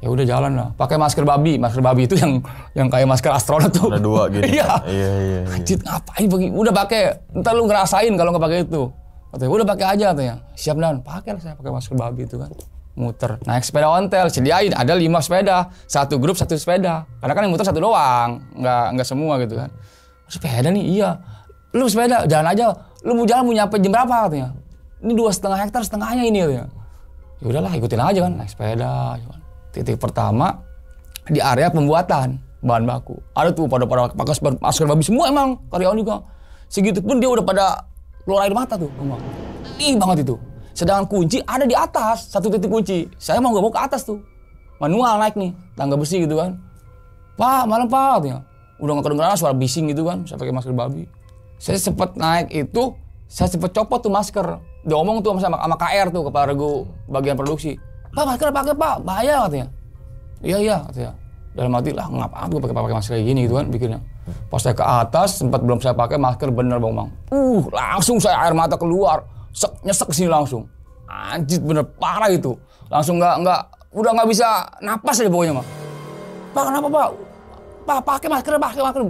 Ya udah jalan lah. Pakai masker babi itu yang kayak masker astronot tuh. Ada 2 gitu. Iya. Iya. Ngapain bagi? Udah pakai. Ntar lu ngerasain kalau nggak pakai itu. Katanya, udah pakai aja katanya. Siap dan pakai lah saya pakai masker babi itu kan. Muter. Naik sepeda ontel, sediain ada 5 sepeda. Satu grup 1 sepeda. Karena kan yang muter 1 doang, nggak semua gitu kan. Sepeda nih, iya. Lu sepeda jalan aja. Lu mau jalan mau nyampe jam berapa katanya? Ini 2,5 hektar setengahnya ini katanya. Ya udahlah ikutin aja kan, naik sepeda. Titik pertama di area pembuatan bahan baku. Ada tuh pada pakai masker babi semua emang karyawan juga. Segitu pun dia udah pada keluar air mata tuh, emang. Ih banget itu. Sedangkan kunci ada di atas, satu titik kunci. Saya nggak mau ke atas tuh. Manual naik nih, tangga besi gitu kan. Pak, malam Pak, katanya. Udah nggak kedengeran suara bising gitu kan, saya pakai masker babi. Saya sempat naik itu, saya sempat copot tuh masker. Diomong tuh sama KR tuh, kepala regu bagian produksi. Pak, masker pakai Pak, bahaya katanya. Iya katanya. Dalam hati lah, ngapain gue pakai masker kayak gini gitu kan, pikirnya. Pas saya ke atas, sempat belum saya pakai masker bener bang. Langsung saya air mata keluar, nyesek kesini langsung. Anjir bener parah itu. Langsung udah nggak bisa napas aja pokoknya mah. Pak kenapa Pak? Pak pakai masker.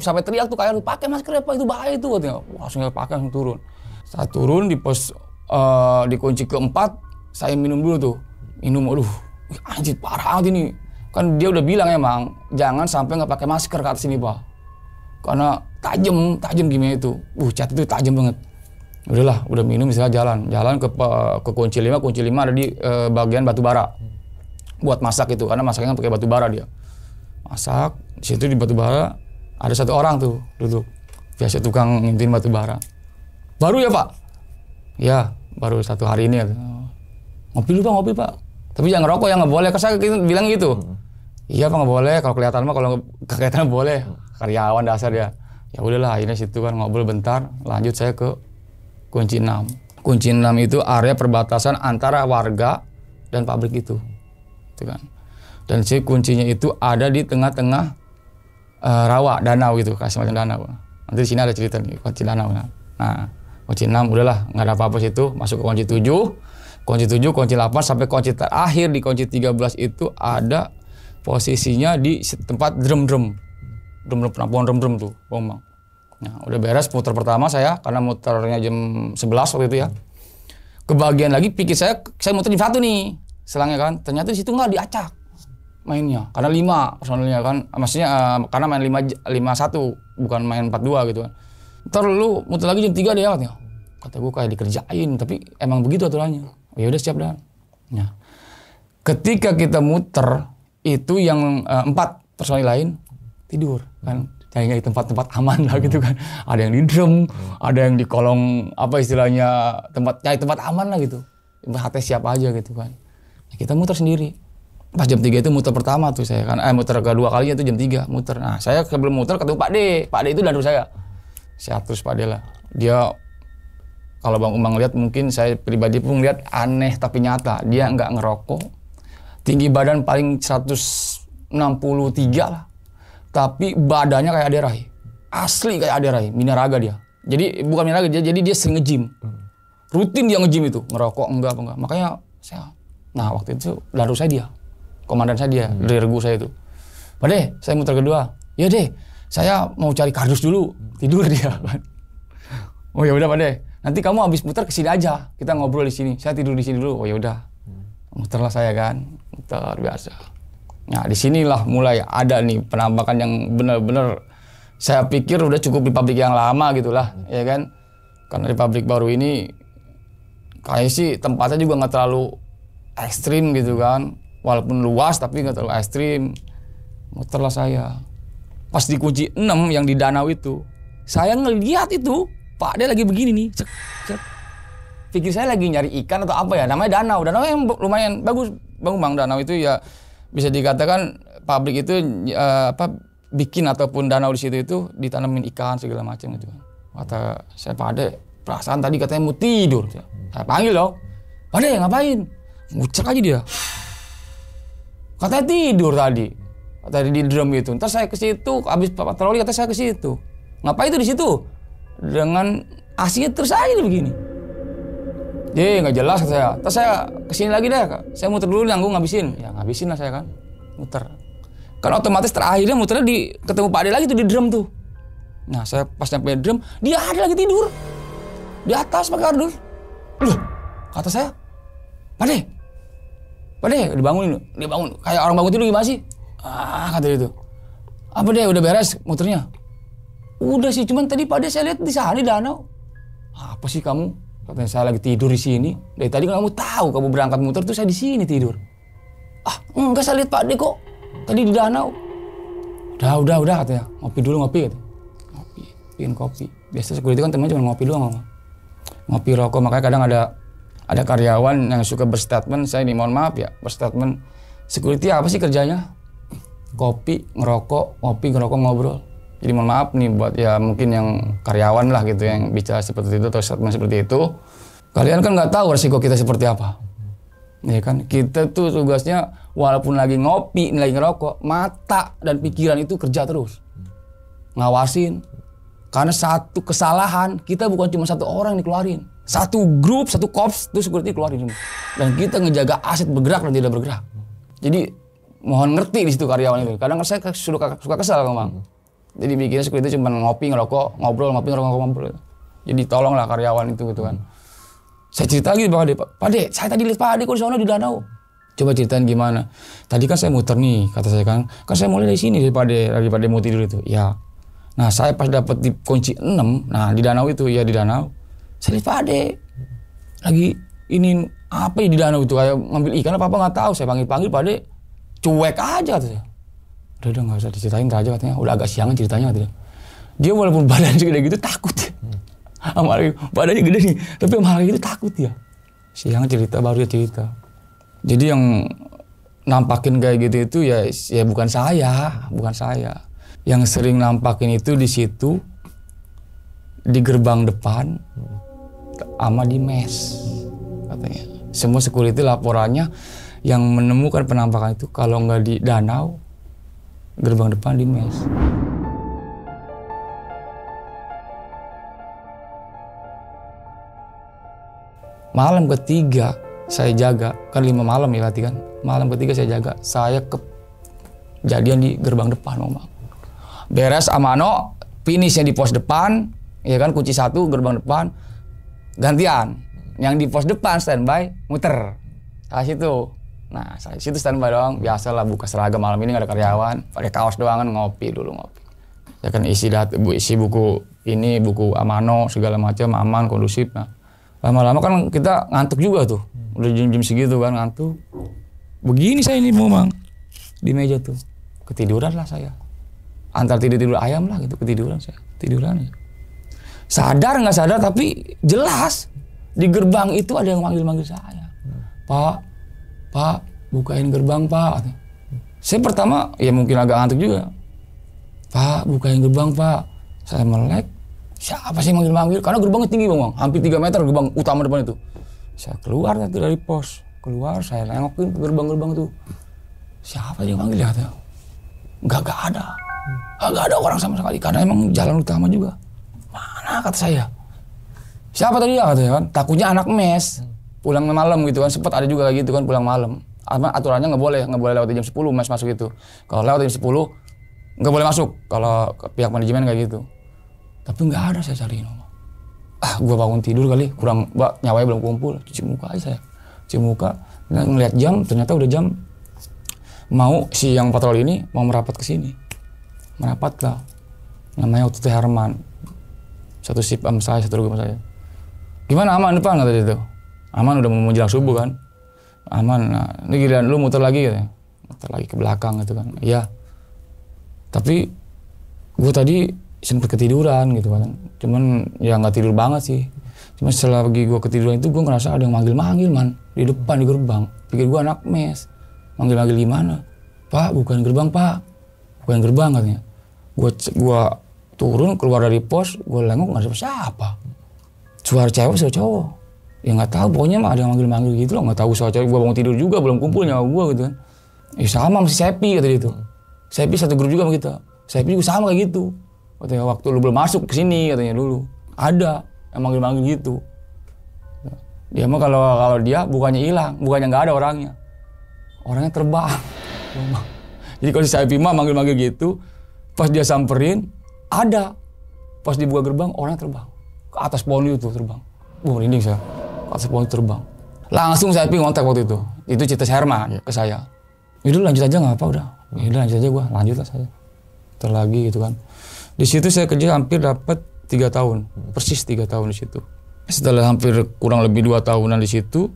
Sampai teriak tuh kayak pakai masker Pak, itu bahaya itu katanya. Langsung saya pakai, langsung turun. Saya turun di pos di kunci keempat, saya minum dulu tuh. Aduh, anjir parah banget ini. Kan dia udah bilang emang jangan sampai nggak pakai masker ke atas sini Pak. Karena tajam kimia itu. Cat itu tajam banget. Udahlah, udah minum misalnya jalan ke kunci 5 ada di bagian batu bara. Buat masak itu karena masaknya pakai batu bara dia. Masak, di situ di batu bara ada 1 orang tuh duduk. Biasa tukang ngintin batu bara. Baru ya Pak? Ya, baru 1 hari ini. Ngopi Pak. Tapi jangan ngerokok ya nggak boleh. Kan saya bilang gitu. Iya Pak nggak boleh. Kalau kelihatan mah kalau kelihatan boleh. Karyawan dasar dia. Ya udahlah akhirnya situ kan ngobrol bentar. Lanjut saya ke kunci 6. Kunci 6 itu area perbatasan antara warga dan pabrik itu kan. Dan si kuncinya itu ada di tengah-tengah rawa, danau gitu, kayak semacam danau. Nanti di sini ada cerita nih kunci danau. Nah, kunci 6 udahlah nggak ada apa-apa situ. Masuk ke kunci 7, kunci 8 sampai kunci terakhir di kunci 13 itu ada posisinya di tempat drum penampungan drum tuh, Bang. Nah, udah beres muter pertama saya karena muternya jam 11 waktu itu ya. Kebagian lagi pikir saya muter jam 1 nih selangnya kan. Ternyata di situ nggak diacak mainnya karena 5 personelnya kan. Maksudnya karena main 5-1 bukan main 4-2 gitu kan. Ntar lu muter lagi jam 3 deh ya. Kata gue kayak dikerjain tapi emang begitu aturannya. Ya udah siap dah. Nah, ketika kita muter itu yang 4 personel lain tidur kan. Cari tempat-tempat aman lah gitu kan. Ada yang di drum, ada yang di kolong apa istilahnya cari tempat aman lah gitu. Tempat siap aja gitu kan. Kita muter sendiri. Pas jam 3 itu muter pertama tuh saya kan, muter kedua kalinya itu jam 3 muter. Nah saya sebelum muter ketemu Pak D. Pak D itu danau saya. Saya terus Pak D lah. Dia kalau Bang Umang lihat mungkin saya pribadi pun lihat aneh tapi nyata. Dia nggak ngerokok. Tinggi badan paling 163 lah. Tapi badannya kayak Ade Rai. Asli kayak Ade Rai, minaraga dia. Jadi bukan minaraga, jadi dia sering nge-gym. Rutin dia nge-gym itu, ngerokok enggak. Makanya saya, nah waktu itu lalu saya dia. Komandan saya dia, dari regu saya itu. Pak De, saya muter kedua. Ya deh, saya mau cari kardus dulu. Tidur dia. Oh ya udah Pak De, nanti kamu habis muter ke sini aja. Kita ngobrol di sini. Saya tidur di sini dulu. Oh ya udah. Muterlah saya kan. Muter biasa. Nah, disinilah mulai ada nih penampakan yang benar-benar saya pikir udah cukup di pabrik yang lama gitulah, ya kan? Karena di pabrik baru ini kayak sih tempatnya juga nggak terlalu ekstrim gitu kan. Walaupun luas tapi nggak terlalu ekstrim. Muterlah saya. Pas di kunci 6 yang di danau itu, saya ngelihat itu Pak dia lagi begini nih. Cek, cek. Pikir saya lagi nyari ikan atau apa ya? Namanya danau. Danau yang lumayan bagus, Bang. Danau itu ya bisa dikatakan pabrik itu bikin ataupun danau di situ itu ditanamin ikan segala macam gitu. Kata saya Pak Ade, perasaan tadi katanya mau tidur. Saya panggil loh. Pak Ade ngapain? Ngucek aja dia. Katanya tidur tadi. Tadi di drum itu. Ntar saya ke situ, habis patroli kata saya ke situ. Ngapain itu di situ? Dengan aslinya terus aja begini. Nggak jelas kata saya. Terus saya kesini lagi deh. Saya muter dulu nanggung ngabisin. Ya ngabisin lah saya kan. Muter. Kan otomatis terakhirnya muternya ketemu Pak Ade lagi tuh di drum tuh. Nah saya pas nyampe drum, dia ada lagi tidur. Di atas pakai kardus. Loh, kata saya, Pak De, dibangunin. Dia bangun. Kayak orang bangun tidur gimana sih? Kata dia itu. Apa deh, udah beres muternya? Udah sih, cuman tadi Pak De saya lihat di sana di danau. Apa sih kamu? Katanya saya lagi tidur di sini. Dari tadi kan kamu tahu kamu berangkat muter tuh saya di sini tidur. Enggak, saya lihat Pak De kok. Tadi di danau. Udah katanya. Ngopi dulu katanya. Ngopi, bikin kopi. Biasa security kan temennya cuma ngopi doang. Ngopi rokok, makanya kadang ada karyawan yang suka berstatement, saya ini mohon maaf ya, berstatement. Security apa sih kerjanya? Kopi, ngerokok, ngopi, ngerokok, ngobrol. Jadi mohon maaf nih buat ya mungkin yang karyawan lah gitu yang bicara seperti itu atau statement seperti itu. Kalian kan nggak tahu resiko kita seperti apa. Ya kan, kita tuh tugasnya walaupun lagi ngopi, lagi ngerokok, mata dan pikiran itu kerja terus. Ngawasin. Karena satu kesalahan, kita bukan cuma satu orang yang dikeluarin. Satu grup, satu korps itu security keluarin. Dan kita ngejaga aset bergerak dan tidak bergerak. Jadi mohon ngerti di situ karyawan itu. Kadang saya suka kesal Bang. Jadi bikinnya security cuma ngopi, ngerokok, ngobrol, ngopi, ngerokok, ngobrol. Jadi tolonglah karyawan itu gitu kan. Saya cerita lagi Pak De, saya tadi lihat Pak De kok di sana di danau. Coba ceritain gimana. Tadi kan saya muter nih, kata saya kan saya mulai dari sini dari Pak De, lagi Pak De mau tidur itu. Ya. Nah, saya pas dapat di kunci 6, nah di danau itu ya di danau. Saya lihat Pak De lagi ini apa ya di danau itu kayak ngambil ikan apa nggak tahu. Saya panggil Pak De, cuek aja kata saya. Udah nggak usah diceritain aja katanya. Udah agak siangan ceritanya katanya. Dia walaupun badan segede gitu takut ya. Sama badannya gede nih, tapi sama hal itu takut ya. Siang cerita baru dia cerita. Jadi yang nampakin kayak gitu itu ya bukan saya. Yang sering nampakin itu di situ di gerbang depan sama di mes katanya. Semua security laporannya yang menemukan penampakan itu kalau nggak di danau, gerbang depan di mes. Malam ketiga saya jaga, kan 5 malam ya latihan. Malam ketiga saya jaga, saya kejadian di gerbang depan, Bang. Beres amano, finishnya di pos depan, ya kan kunci 1 gerbang depan, gantian. Yang di pos depan standby, muter. Saya situ. Nah, saya situ standby doang. Biasalah buka seragam malam ini nggak ada karyawan, pakai kaos doang kan ngopi dulu ngopi. Ya kan isi buku ini, buku amano segala macam aman, kondusif. Nah, lama-lama kan kita ngantuk juga tuh. Udah jam-jam segitu kan ngantuk. Begini saya ini Bang. Di meja tuh. Ketiduran lah saya. Antar tidur ayam lah gitu, ketiduran saya. Tiduran ya. Sadar nggak sadar tapi jelas di gerbang itu ada yang manggil-manggil saya. Pak, Pak, bukain gerbang Pak. Saya pertama ya mungkin agak ngantuk juga. Pak, bukain gerbang Pak. Saya melek. Siapa sih manggil-manggil? Karena gerbangnya tinggi bang, hampir 3 meter gerbang utama depan itu. Saya keluar dari pos. Keluar, saya nengokin ke gerbang-gerbang itu. Siapa yang manggil ya? Enggak ada. Enggak ada orang sama sekali. Karena emang jalan utama juga. Mana kata saya? Siapa tadi ya katanya kan? Takutnya anak mes. Pulang malam gitu kan, sempat ada juga kayak gitu kan pulang malam. Aturannya nggak boleh lewat jam 10 mes masuk itu. Kalau lewat jam 10 nggak boleh masuk. Kalau pihak manajemen kayak gitu. Tapi nggak ada saya cariin. Gua bangun tidur kali, kurang nyawanya belum kumpul. Cuci muka aja saya. Cuci muka, ngeliat jam, ternyata udah jam. Mau si yang patroli ini mau merapat ke sini. Merapat lah. Namanya waktu itu Herman. Satu sip sama saya, satu regu sama saya. Gimana aman depan kata dia itu. Aman udah mau menjelang subuh kan. Aman. Nah, ini giliran lu muter lagi katanya. Muter lagi ke belakang gitu kan. Iya. Tapi gue tadi sempat ketiduran gitu kan. Cuman ya nggak tidur banget sih. Cuma setelah lagi gue ketiduran itu gue ngerasa ada yang manggil-manggil man. Di depan di gerbang. Pikir gue anak mes. Manggil-manggil gimana? Pak, bukain gerbang Pak. Bukain gerbang katanya. Gue turun keluar dari pos. Gue lengok nggak ada siapa. Suara cewek suara cowok. Ya nggak tahu, pokoknya mah ada yang manggil-manggil gitu loh, nggak tahu soal cewek. Gue bangun tidur juga, belum kumpul nyawa gue gitu kan. Sama masih Sepi kata dia itu. Sepi satu grup juga sama kita. Sepi juga sama kayak gitu. Katanya waktu lu belum masuk ke sini katanya dulu. Ada yang manggil-manggil gitu. Dia mah kalau dia bukannya hilang, bukannya nggak ada orangnya. Orangnya terbang. Jadi kalau si Sepi mah manggil-manggil gitu, pas dia samperin ada. Pas dibuka gerbang orangnya terbang. Ke atas pohon itu terbang. Merinding saya. Atas pohon terbang. Langsung saya ngontak waktu itu. Itu cerita Herman ke saya. Yaudah lanjut aja nggak apa udah. Yaudah lanjut aja gue. Lanjut lah saya. Terlagi gitu kan. Di situ saya kerja hampir dapat 3 tahun. Persis 3 tahun di situ. Setelah hampir kurang lebih 2 tahunan di situ.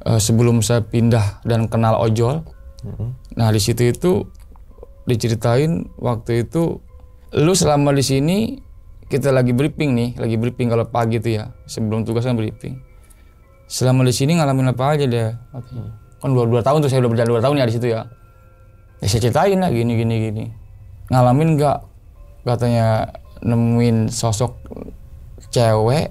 Sebelum saya pindah dan kenal ojol. Nah di situ itu diceritain waktu itu. Lu selama di sini kita lagi briefing nih. Lagi briefing kalau pagi itu ya. Sebelum tugas kan briefing. Selama di sini ngalamin apa aja deh. Kan 2 tahun tuh saya udah berjalan 2 tahun ya di situ ya. Ya saya ceritain lah gini. Ngalamin nggak katanya nemuin sosok cewek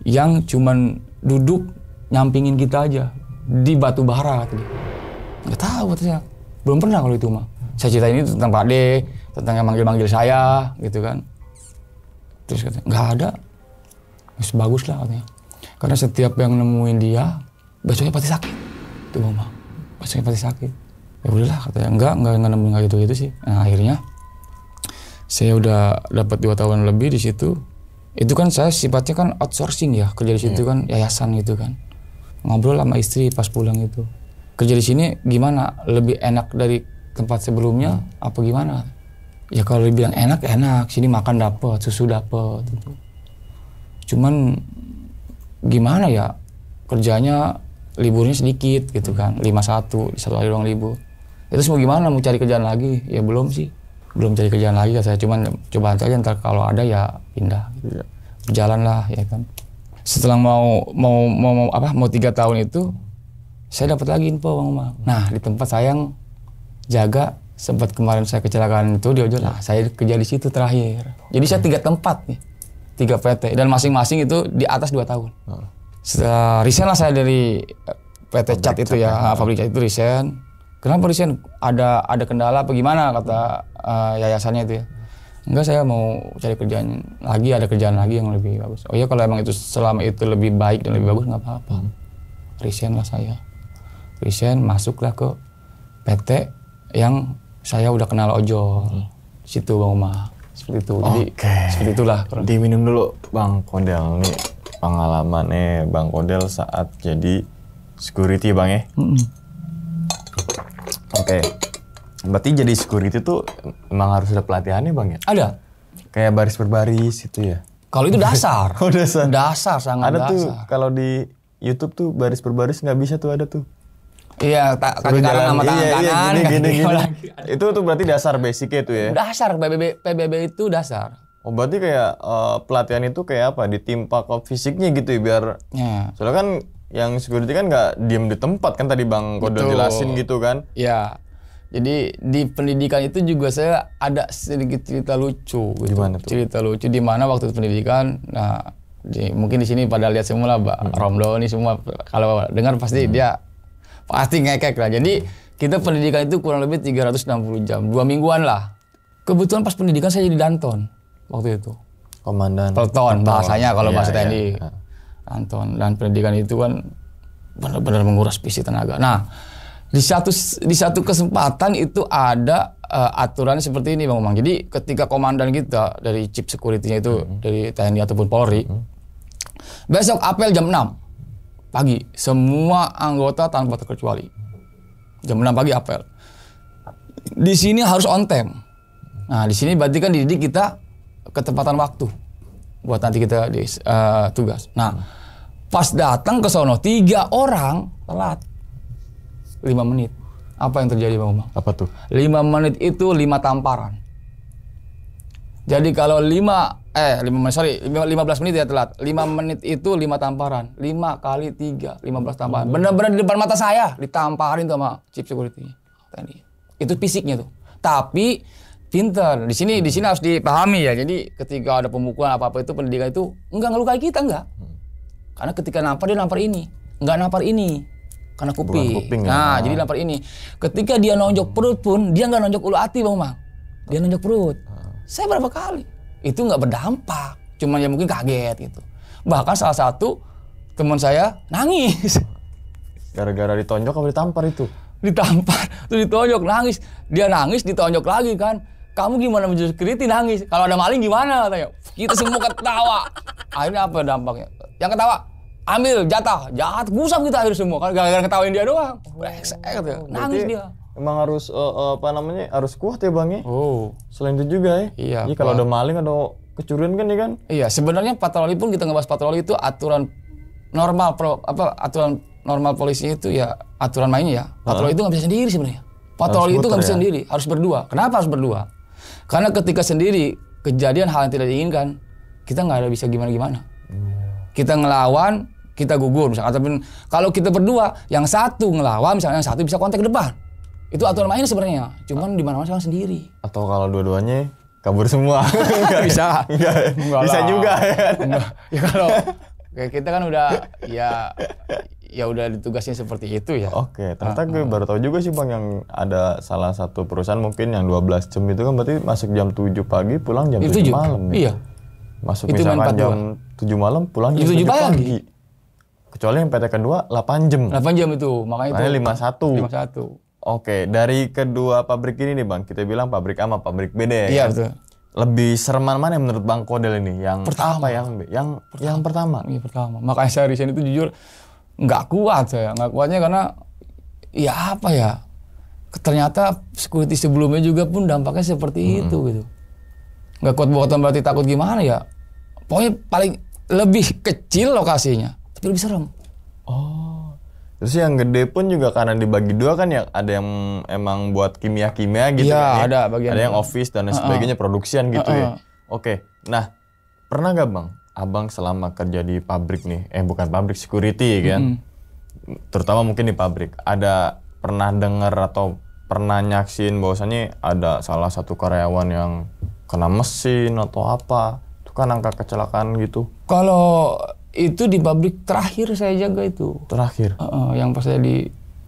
yang cuman duduk nyampingin kita aja di batu bara katanya. Nggak tahu katanya. Belum pernah kalau itu mah. Saya ceritain itu tentang Pak D, tentang yang manggil-manggil saya gitu kan. Terus katanya nggak ada. Masih bagus lah katanya. Karena setiap yang nemuin dia besoknya pasti sakit. Itu mama. Besoknya pasti sakit. Ya udahlah katanya enggak nemuin kayak gitu sih. Nah akhirnya saya udah dapat 2 tahun lebih di situ. Itu kan saya sifatnya kan outsourcing ya, kerja di situ kan yayasan gitu kan. Ngobrol sama istri pas pulang itu. Kerja di sini gimana? Lebih enak dari tempat sebelumnya apa gimana? Ya kalau dibilang enak, sini makan dapet, susu dapet gitu. Cuman gimana ya? Kerjanya liburnya sedikit gitu kan. 5-1, 1 hari doang libur. Itu semua gimana mau cari kerjaan lagi? Ya belum sih. Belum cari kerjaan lagi saya cuman coba aja ntar kalau ada ya pindah gitu. Jalan lah ya kan. Setelah mau 3 tahun itu saya dapat lagi info Bang Umar. Nah, di tempat saya yang jaga sempat kemarin saya kecelakaan itu di ojol. Nah, saya kerja di situ terakhir. Jadi saya 3 tempat nih. 3 PT dan masing-masing itu di atas 2 tahun. Setelah resign lah saya dari PT Cat itu ya, pabrik cat itu resign. Kenapa resign? Ada kendala apa gimana kata yayasannya itu ya. Enggak, saya mau cari kerjaan lagi, ada kerjaan lagi yang lebih bagus. Oh iya kalau emang itu selama itu lebih baik dan lebih bagus nggak apa-apa. Resign lah saya. Resign masuklah ke PT yang saya udah kenal ojol. Situ Bang Umar. Seperti itu. Jadi seperti itulah. Diminum dulu Bang Kodel nih pengalamannya Bang Kodel saat jadi security Bang ya. Oke. Berarti jadi security tuh emang harus ada pelatihannya Bang ya? Ada. Kayak baris berbaris gitu ya? Kalau itu dasar. Oh dasar? Dasar, sangat ada dasar. Tuh kalau di YouTube tuh baris berbaris nggak bisa tuh ada tuh. Iya, kaki kanan sama tangan kanan. Gini. Itu tuh berarti dasar basicnya tuh ya? Dasar, PBB itu dasar. Oh berarti kayak pelatihan itu kayak apa? Ditimpa ke fisiknya gitu ya biar... Ya. Soalnya kan yang security kan nggak diem di tempat kan tadi Bang Kodel jelasin gitu kan. Ya. Jadi di pendidikan itu juga saya ada sedikit cerita lucu gitu. Gimana tuh? Cerita lucu di mana waktu pendidikan, nah mungkin di sini pada lihat semua lah, Mbak Romdo ini semua kalau dengar pasti dia pasti ngekek lah. Jadi kita pendidikan itu kurang lebih 360 jam, 2 mingguan lah. Kebetulan pas pendidikan saya jadi danton waktu itu. Komandan. Pelton bahasanya kalau bahasa Iya, TNI. iya. Danton, dan pendidikan itu kan benar-benar menguras fisik tenaga. Nah, di satu kesempatan itu ada aturan seperti ini Bang Umang. Jadi ketika komandan kita dari chief security-nya itu dari TNI ataupun Polri, besok apel jam 6 pagi, semua anggota tanpa terkecuali. Jam 6 pagi apel. Di sini harus on time. Nah, di sini berarti kan dididik kita ketepatan waktu buat nanti kita di tugas. Nah, pas datang ke sono 3 orang telat 5 menit. Apa yang terjadi Bang Umang? Apa tuh? 5 menit itu 5 tamparan. Jadi kalau 15 menit ya telat. 5 menit itu 5 tamparan. 5 kali 3, 15 tamparan. Benar-benar di depan mata saya ditamparin tuh sama chief security tadi. Itu fisiknya tuh. Tapi pinter. Di sini harus dipahami ya. Jadi ketika ada pemukulan apa-apa itu pendidikan itu enggak ngelukai kita enggak. Karena ketika nampar dia nampar ini, enggak nampar ini. Karena kuping. Nah, jadi nampar ini. Ketika dia nonjok perut pun dia enggak nonjok ulu hati Bang Mang. Dia nonjok perut. Saya berapa kali itu nggak berdampak, cuman ya mungkin kaget gitu. Bahkan salah satu teman saya nangis Gara-gara ditonjok apa ditampar itu? ditampar, tuh ditonjok nangis, dia nangis ditonjok lagi kan. Kamu gimana menjadi security nangis? Kalau ada maling gimana katanya? Kita semua ketawa. Akhirnya apa dampaknya? Yang ketawa ambil jatah gusam kita akhirnya semua kan gara-gara ketawain dia doang. Brengsek katanya. Nangis dia. Emang harus harus kuat ya Bang ya? Oh. Selain itu juga ya? Iya. Jadi kalau ada maling atau kecurian kan ya kan? Iya, sebenarnya patroli pun kita ngebahas patroli itu aturan normal aturan normal polisi itu ya aturan mainnya ya. Patroli itu nggak bisa sendiri sebenarnya. Patroli itu nggak bisa sendiri, harus berdua. Kenapa harus berdua? Karena ketika sendiri kejadian hal yang tidak diinginkan, kita nggak ada bisa gimana-gimana. Kita ngelawan, kita gugur misalnya. Ataupun kalau kita berdua, yang satu ngelawan, misalnya yang satu bisa kontak ke depan. Itu aturan mainnya sebenarnya. Cuman di mana-mana sekarang sendiri. Atau kalau dua-duanya kabur semua. Bisa. Bisa juga ya. Ya kalau kayak kita kan udah ya udah ditugasin seperti itu ya. Oke, ternyata gue baru tahu juga sih Bang yang ada salah satu perusahaan mungkin yang 12 jam itu kan berarti masuk jam 7 pagi pulang jam 7 malam. Iya. Masuk itu misalkan jam 7 malam pulang jam 7 pagi. Kecuali yang PT kedua 8 jam. 8 jam itu, makanya itu 51. Oke, dari kedua pabrik ini nih Bang, kita bilang pabrik A sama pabrik B deh. Iya betul. Lebih serem mana yang menurut Bang Kodel ini? Yang pertama. Yang pertama. Iya pertama. Makanya saya resign itu jujur nggak kuat saya. Nggak kuatnya karena ya apa ya? Ternyata security sebelumnya juga pun dampaknya seperti itu gitu. Nggak kuat bukan berarti takut gimana ya? Pokoknya paling lebih kecil lokasinya, tapi lebih serem. Oh. Terus yang gede pun juga karena dibagi dua kan ya, ada yang emang buat kimia-kimia gitu ya, kan ya. Ada bagian. Ada yang office dan sebagainya, produksian gitu ya. Oke. Nah, pernah gak Bang, Abang selama kerja di pabrik nih, bukan pabrik, security kan? Terutama mungkin di pabrik, ada pernah dengar atau pernah nyaksin bahwasannya ada salah satu karyawan yang kena mesin atau apa, itu kan angka kecelakaan gitu? Kalau itu di pabrik terakhir saya jaga itu. Terakhir? Yang pas saya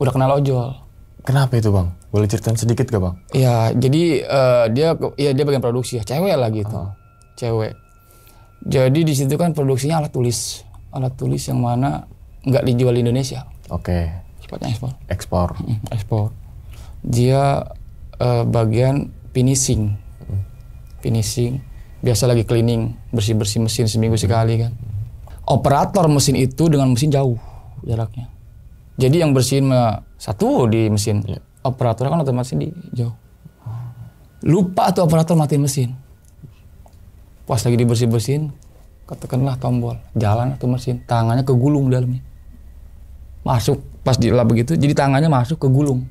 udah kenal ojol. Kenapa itu Bang? Boleh ceritain sedikit gak Bang? Iya, jadi dia bagian produksi ya, cewek lah gitu. Cewek. Jadi di situ kan produksinya alat tulis yang mana nggak dijual di Indonesia. Oke. Sifatnya ekspor. Ekspor. Dia bagian finishing. Biasa lagi cleaning, bersih-bersih mesin seminggu sekali kan. Operator mesin itu dengan mesin jauh jaraknya. Jadi yang bersihin satu di mesin, operator kan otomatis di jauh. Lupa tuh operator matiin mesin. Pas lagi dibersih-bersihin, katakanlah tombol, jalan atau mesin, tangannya kegulung dalamnya. Masuk pas dilap begitu, jadi tangannya masuk ke gulung.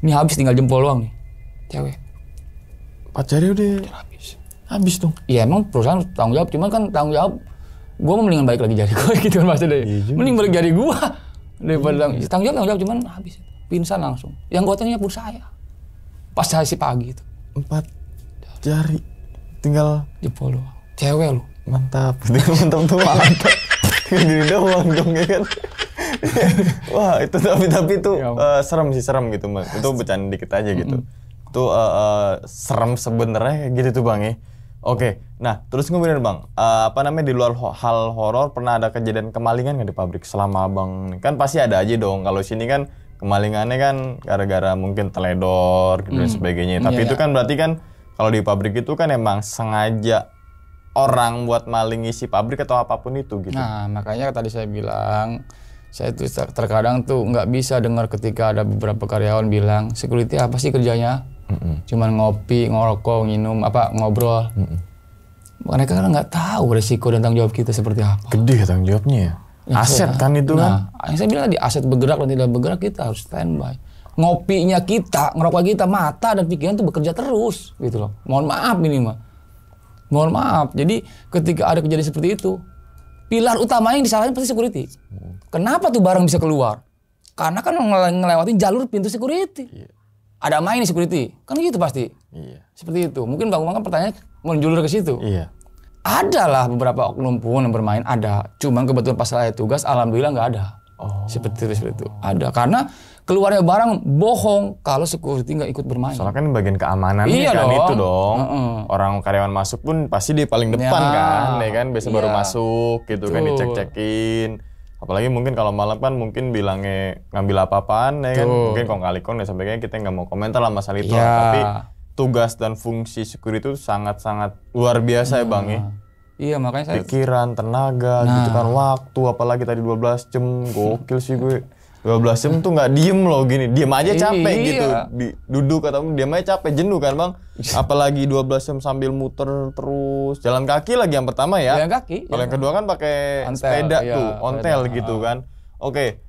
Ini habis tinggal jempol doang nih, cewek. Pacarnya udah habis dong. Iya emang perusahaan tanggung jawab, cuman kan tanggung jawab gue mendingan balik lagi jari gue gitu kan maksudnya. Mending balik jari gue daripada tanggung jawab cuman habis. Pingsan langsung. Yang gotongnya pun saya. Pas si pagi itu. 4 jari. Tinggal jempol doang. Cewek lu. Mantap. Mantap tuh mantap. Tinggal gini doang dong ya kan. Wah itu tapi itu serem gitu Bang. Itu bercanda dikit aja gitu. Itu serem sebenarnya gitu tuh Bang ya. Oke, nah terus kemudian Bang, di luar hal horor pernah ada kejadian kemalingan nggak di pabrik selama Bang? Kan pasti ada aja dong. Kalau sini kan kemalingannya kan gara-gara mungkin teledor gitu dan sebagainya. Tapi itu kan berarti kan kalau di pabrik itu kan emang sengaja orang buat maling isi pabrik atau apapun itu gitu. Nah makanya tadi saya bilang, saya tuh terkadang tuh nggak bisa dengar ketika ada beberapa karyawan bilang security apa sih kerjanya? Cuman ngopi, ngerokok, minum, ngobrol. Mereka kan nggak tahu resiko dan tanggung jawab kita seperti apa. Gede tanggung jawabnya ya. Aset kan itu kan. Yang saya bilang tadi aset bergerak dan tidak bergerak kita harus standby. Ngopinya kita, ngerokok kita, mata dan pikiran tuh bekerja terus gitu loh. Mohon maaf ini mah. Mohon maaf. Jadi ketika ada kejadian seperti itu, pilar utama yang disalahin pasti security. Kenapa tuh barang bisa keluar? Karena kan ngelewatin jalur pintu security. Ada main nih security, kan gitu pasti. Seperti itu. Mungkin Bang Umang kan pertanyaannya menjulur ke situ. Ada lah beberapa oknum pun yang bermain, ada. Cuman kebetulan pas saya tugas, alhamdulillah nggak ada. Seperti itu. Ada. Karena keluarnya barang bohong kalau security nggak ikut bermain. Soalnya kan bagian keamanan kan dong. Itu dong. Orang karyawan masuk pun pasti di paling depan kan, ya kan. Biasa baru masuk gitu kan, dicek-cekin. Apalagi mungkin kalau malam kan mungkin bilangnya ngambil apa-apaan ya kan. Mungkin kong kali kong dan sebagainya kita nggak mau komentar lah masalah itu. Tapi tugas dan fungsi security itu sangat-sangat luar biasa ya Bang ya. Iya makanya saya pikiran, tenaga, gitu kan, waktu, apalagi tadi 12 jam, gokil sih gue. 12 jam tuh nggak diem loh gini, diem aja capek gitu, duduk atau diem aja capek, jenuh kan Bang. Apalagi 12 jam sambil muter terus, jalan kaki lagi yang pertama ya. Jalan kaki. Kalau yang kedua kan pakai sepeda tuh, ontel gitu kan. Oke,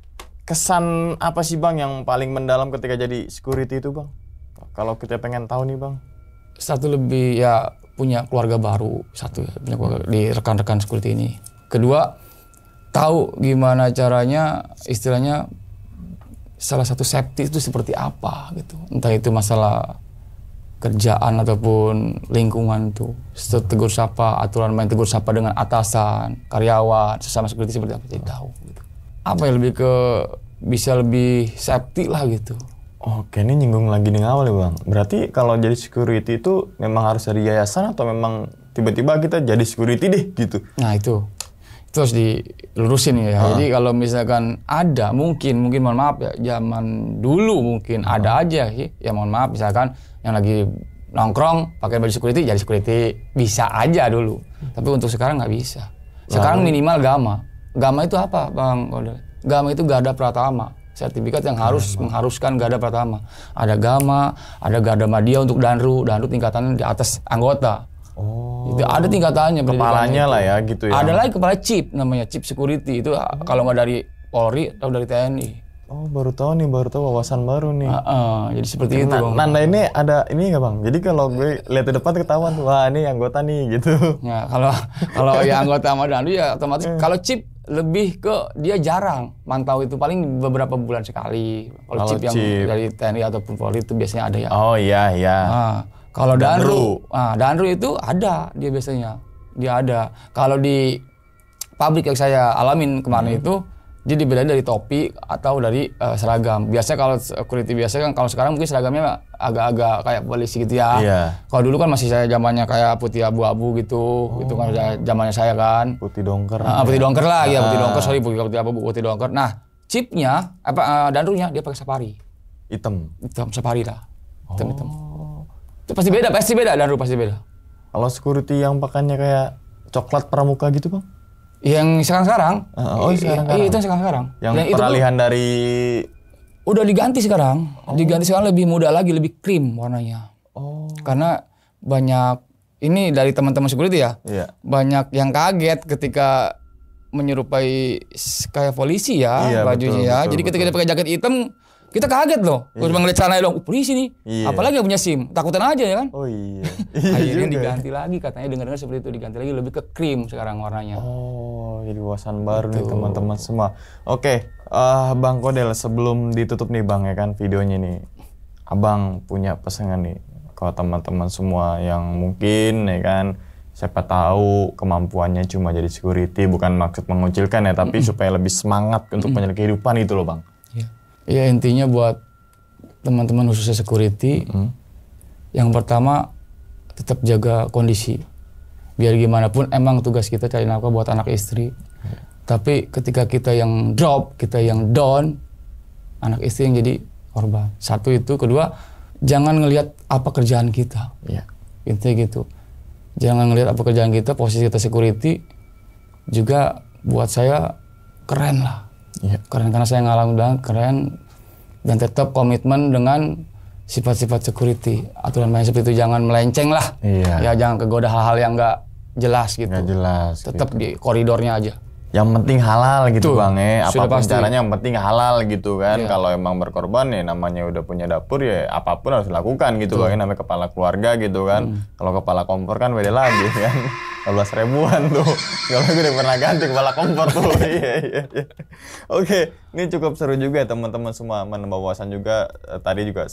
kesan apa sih Bang yang paling mendalam ketika jadi security itu Bang? Kalau kita pengen tahu nih Bang. Satu lebih ya punya keluarga baru, satu ya, punya keluarga di rekan-rekan security ini. Kedua, tahu gimana caranya istilahnya salah satu safety itu seperti apa gitu. Entah itu masalah kerjaan ataupun lingkungan tuh. Tegur sapa, aturan main tegur sapa dengan atasan, karyawan, sesama security seperti apa, jadi tahu gitu. Apa yang lebih ke bisa lebih safety lah gitu. Oke, ini nyinggung lagi di awal ya Bang. Berarti kalau jadi security itu memang harus dari yayasan atau memang tiba-tiba kita jadi security deh gitu? Nah itu harus dilurusin ya. Jadi kalau misalkan ada mungkin mohon maaf ya, zaman dulu mungkin ada aja sih. Ya mohon maaf misalkan yang lagi nongkrong pakai baju security jadi security, bisa aja dulu. Tapi untuk sekarang nggak bisa. Sekarang minimal GAMA. GAMA itu apa Bang? GAMA itu Garda Pratama. Sertifikat yang mengharuskan Garda Pratama. Ada GAMA, ada Garda Madya untuk Danru tingkatannya di atas anggota. Itu ada tingkatannya. Kepalanya lah ya gitu ya. Ada lagi kepala chip, namanya chip security. Itu kalau nggak dari Polri atau dari TNI. Baru tahu wawasan baru nih. Jadi seperti itu Bang. Nanda ini ada ini nggak Bang? Jadi kalau gue lihat di depan ketahuan, wah ini anggota nih gitu. Ya kalau ya anggota sama Danru ya otomatis. Kalau chip lebih ke dia jarang mantau itu, paling beberapa bulan sekali. Kalau chip yang dari TNI ataupun Polri itu biasanya ada ya. Oh iya. Kalau Danru itu ada dia biasanya. Dia ada. Kalau di pabrik yang saya alamin kemarin itu dia dibedain dari topi atau dari seragam. Biasanya kalau security kan kalau sekarang mungkin seragamnya agak-agak kayak polisi gitu ya. Kalau dulu kan masih saya zamannya kayak putih abu-abu gitu. Itu kan zamannya saya kan. Putih dongker. Putih dongker lah ya, putih dongker, putih abu, putih dongker. Nah, chipnya Danrunya dia pakai safari. Hitam safari lah. Hitam. Itu pasti beda Danru pasti beda. Kalau security yang pakainya kayak coklat pramuka gitu Bang? Yang sekarang. Sekarang. Itu sekarang. Yang peralihan dari udah diganti sekarang. Diganti sekarang lebih muda lagi, lebih krim warnanya. Karena banyak ini dari teman-teman security ya. Banyak yang kaget ketika menyerupai kayak polisi ya bajunya ya. Jadi ketika dia pakai jaket hitam Kita kaget loh. Terus ngeliat sana dong, polisi nih. Iya. Apalagi yang punya SIM, takutan aja ya kan? Oh iya. Akhirnya diganti lagi, katanya dengar-dengar seperti itu, diganti lagi lebih ke krim sekarang warnanya. Oh, jadi wawasan baru nih teman-teman semua. Oke, Bang Kodel, sebelum ditutup nih Bang ya kan videonya nih, Abang punya pesangan nih ke teman-teman semua yang mungkin ya kan, siapa tahu kemampuannya cuma jadi security, bukan maksud mengucilkan ya, tapi supaya lebih semangat untuk menyelidiki kehidupan itu loh Bang. Ya intinya buat teman-teman khususnya security, yang pertama tetap jaga kondisi. Biar gimana pun emang tugas kita cari nafkah buat anak istri. Tapi ketika kita yang drop, kita yang down, anak istri yang jadi korban. Satu itu, kedua jangan ngelihat apa kerjaan kita. Intinya gitu. Jangan ngelihat apa kerjaan kita, posisi kita security juga buat saya keren lah. Keren karena saya ngalamin banget, keren, dan tetap komitmen dengan sifat-sifat security. Aturan main seperti itu jangan melenceng lah. Ya jangan kegoda hal-hal yang nggak jelas gitu. Nggak jelas. Tetap gitu. di koridornya aja. Yang penting halal gitu Bang ya. Sudah Apapun pasti. caranya yang penting halal gitu kan. Kalau emang berkorban ya namanya udah punya dapur ya apapun harus dilakukan gitu Bang ya. Namanya kepala keluarga gitu kan. Kalau kepala kompor kan beda lagi kan. 12 ribuan tuh. Kalau gue udah pernah ganti kepala kompor tuh. Iya. Oke, ini cukup seru juga ya teman-teman semua. Menambah wawasan juga. Tadi juga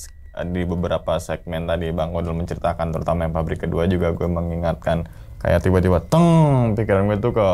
di beberapa segmen tadi Bang Kodel menceritakan, terutama yang pabrik kedua juga gue mengingatkan. Kayak tiba-tiba pikiran gue tuh ke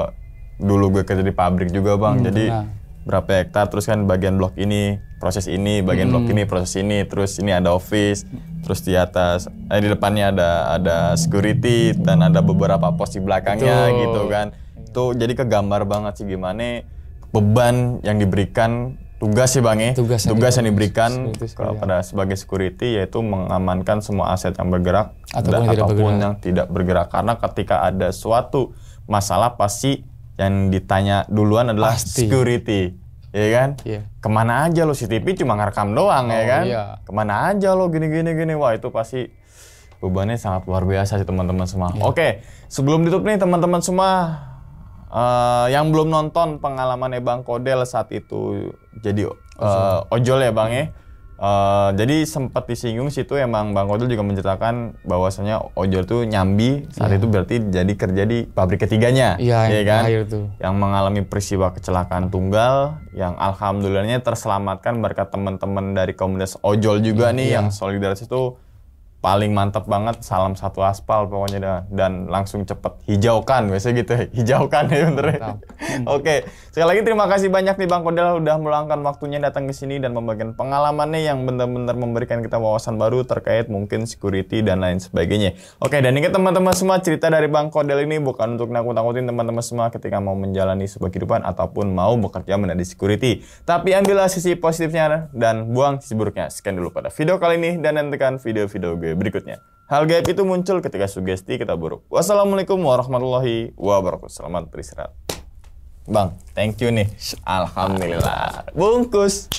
dulu gue kerja di pabrik juga Bang, jadi berapa hektar, terus kan bagian blok ini proses ini, bagian blok ini proses ini, terus ini ada office, terus di atas, di depannya ada security dan ada beberapa pos di belakangnya gitu kan. Itu jadi kegambar banget sih gimana beban yang diberikan, tugas sih Bang ya, tugas yang diberikan kepada sebagai security, yaitu mengamankan semua aset yang bergerak ataupun yang tidak bergerak. Karena ketika ada suatu masalah pasti yang ditanya duluan adalah security, ya kan? Kemana aja lo, CCTV cuma ngerekam doang ya kan? Kemana aja lo gini, wah itu pasti bebannya sangat luar biasa sih teman-teman semua. Oke, sebelum ditutup nih teman-teman semua, yang belum nonton pengalamannya Bang Kodel saat itu jadi ojol ya Bang ya. Jadi sempat disinggung situ emang Bang Kodel juga menceritakan bahwasanya ojol tuh nyambi saat itu berarti jadi kerja di pabrik ketiganya, ya kan? Yang mengalami peristiwa kecelakaan tunggal yang alhamdulillahnya terselamatkan berkat teman-teman dari komunitas ojol juga nih yang solidaritas itu paling mantap banget, salam satu aspal pokoknya dan langsung cepet hijaukan, biasanya gitu, hijaukan ya bener. Oke, sekali lagi terima kasih banyak nih Bang Kodel udah meluangkan waktunya datang ke sini dan membagikan pengalamannya yang benar-benar memberikan kita wawasan baru terkait mungkin security dan lain sebagainya. Oke, dan ingat teman-teman semua, cerita dari Bang Kodel ini bukan untuk nakut-nakutin teman-teman semua ketika mau menjalani sebuah kehidupan ataupun mau bekerja menjadi security, tapi ambillah sisi positifnya dan buang sisi buruknya. Sekian dulu pada video kali ini dan nantikan video-video gue berikutnya. Hal gaib itu muncul ketika sugesti kita buruk. Wassalamualaikum warahmatullahi wabarakatuh. Selamat beristirahat. Bang, thank you nih. Alhamdulillah. Bungkus.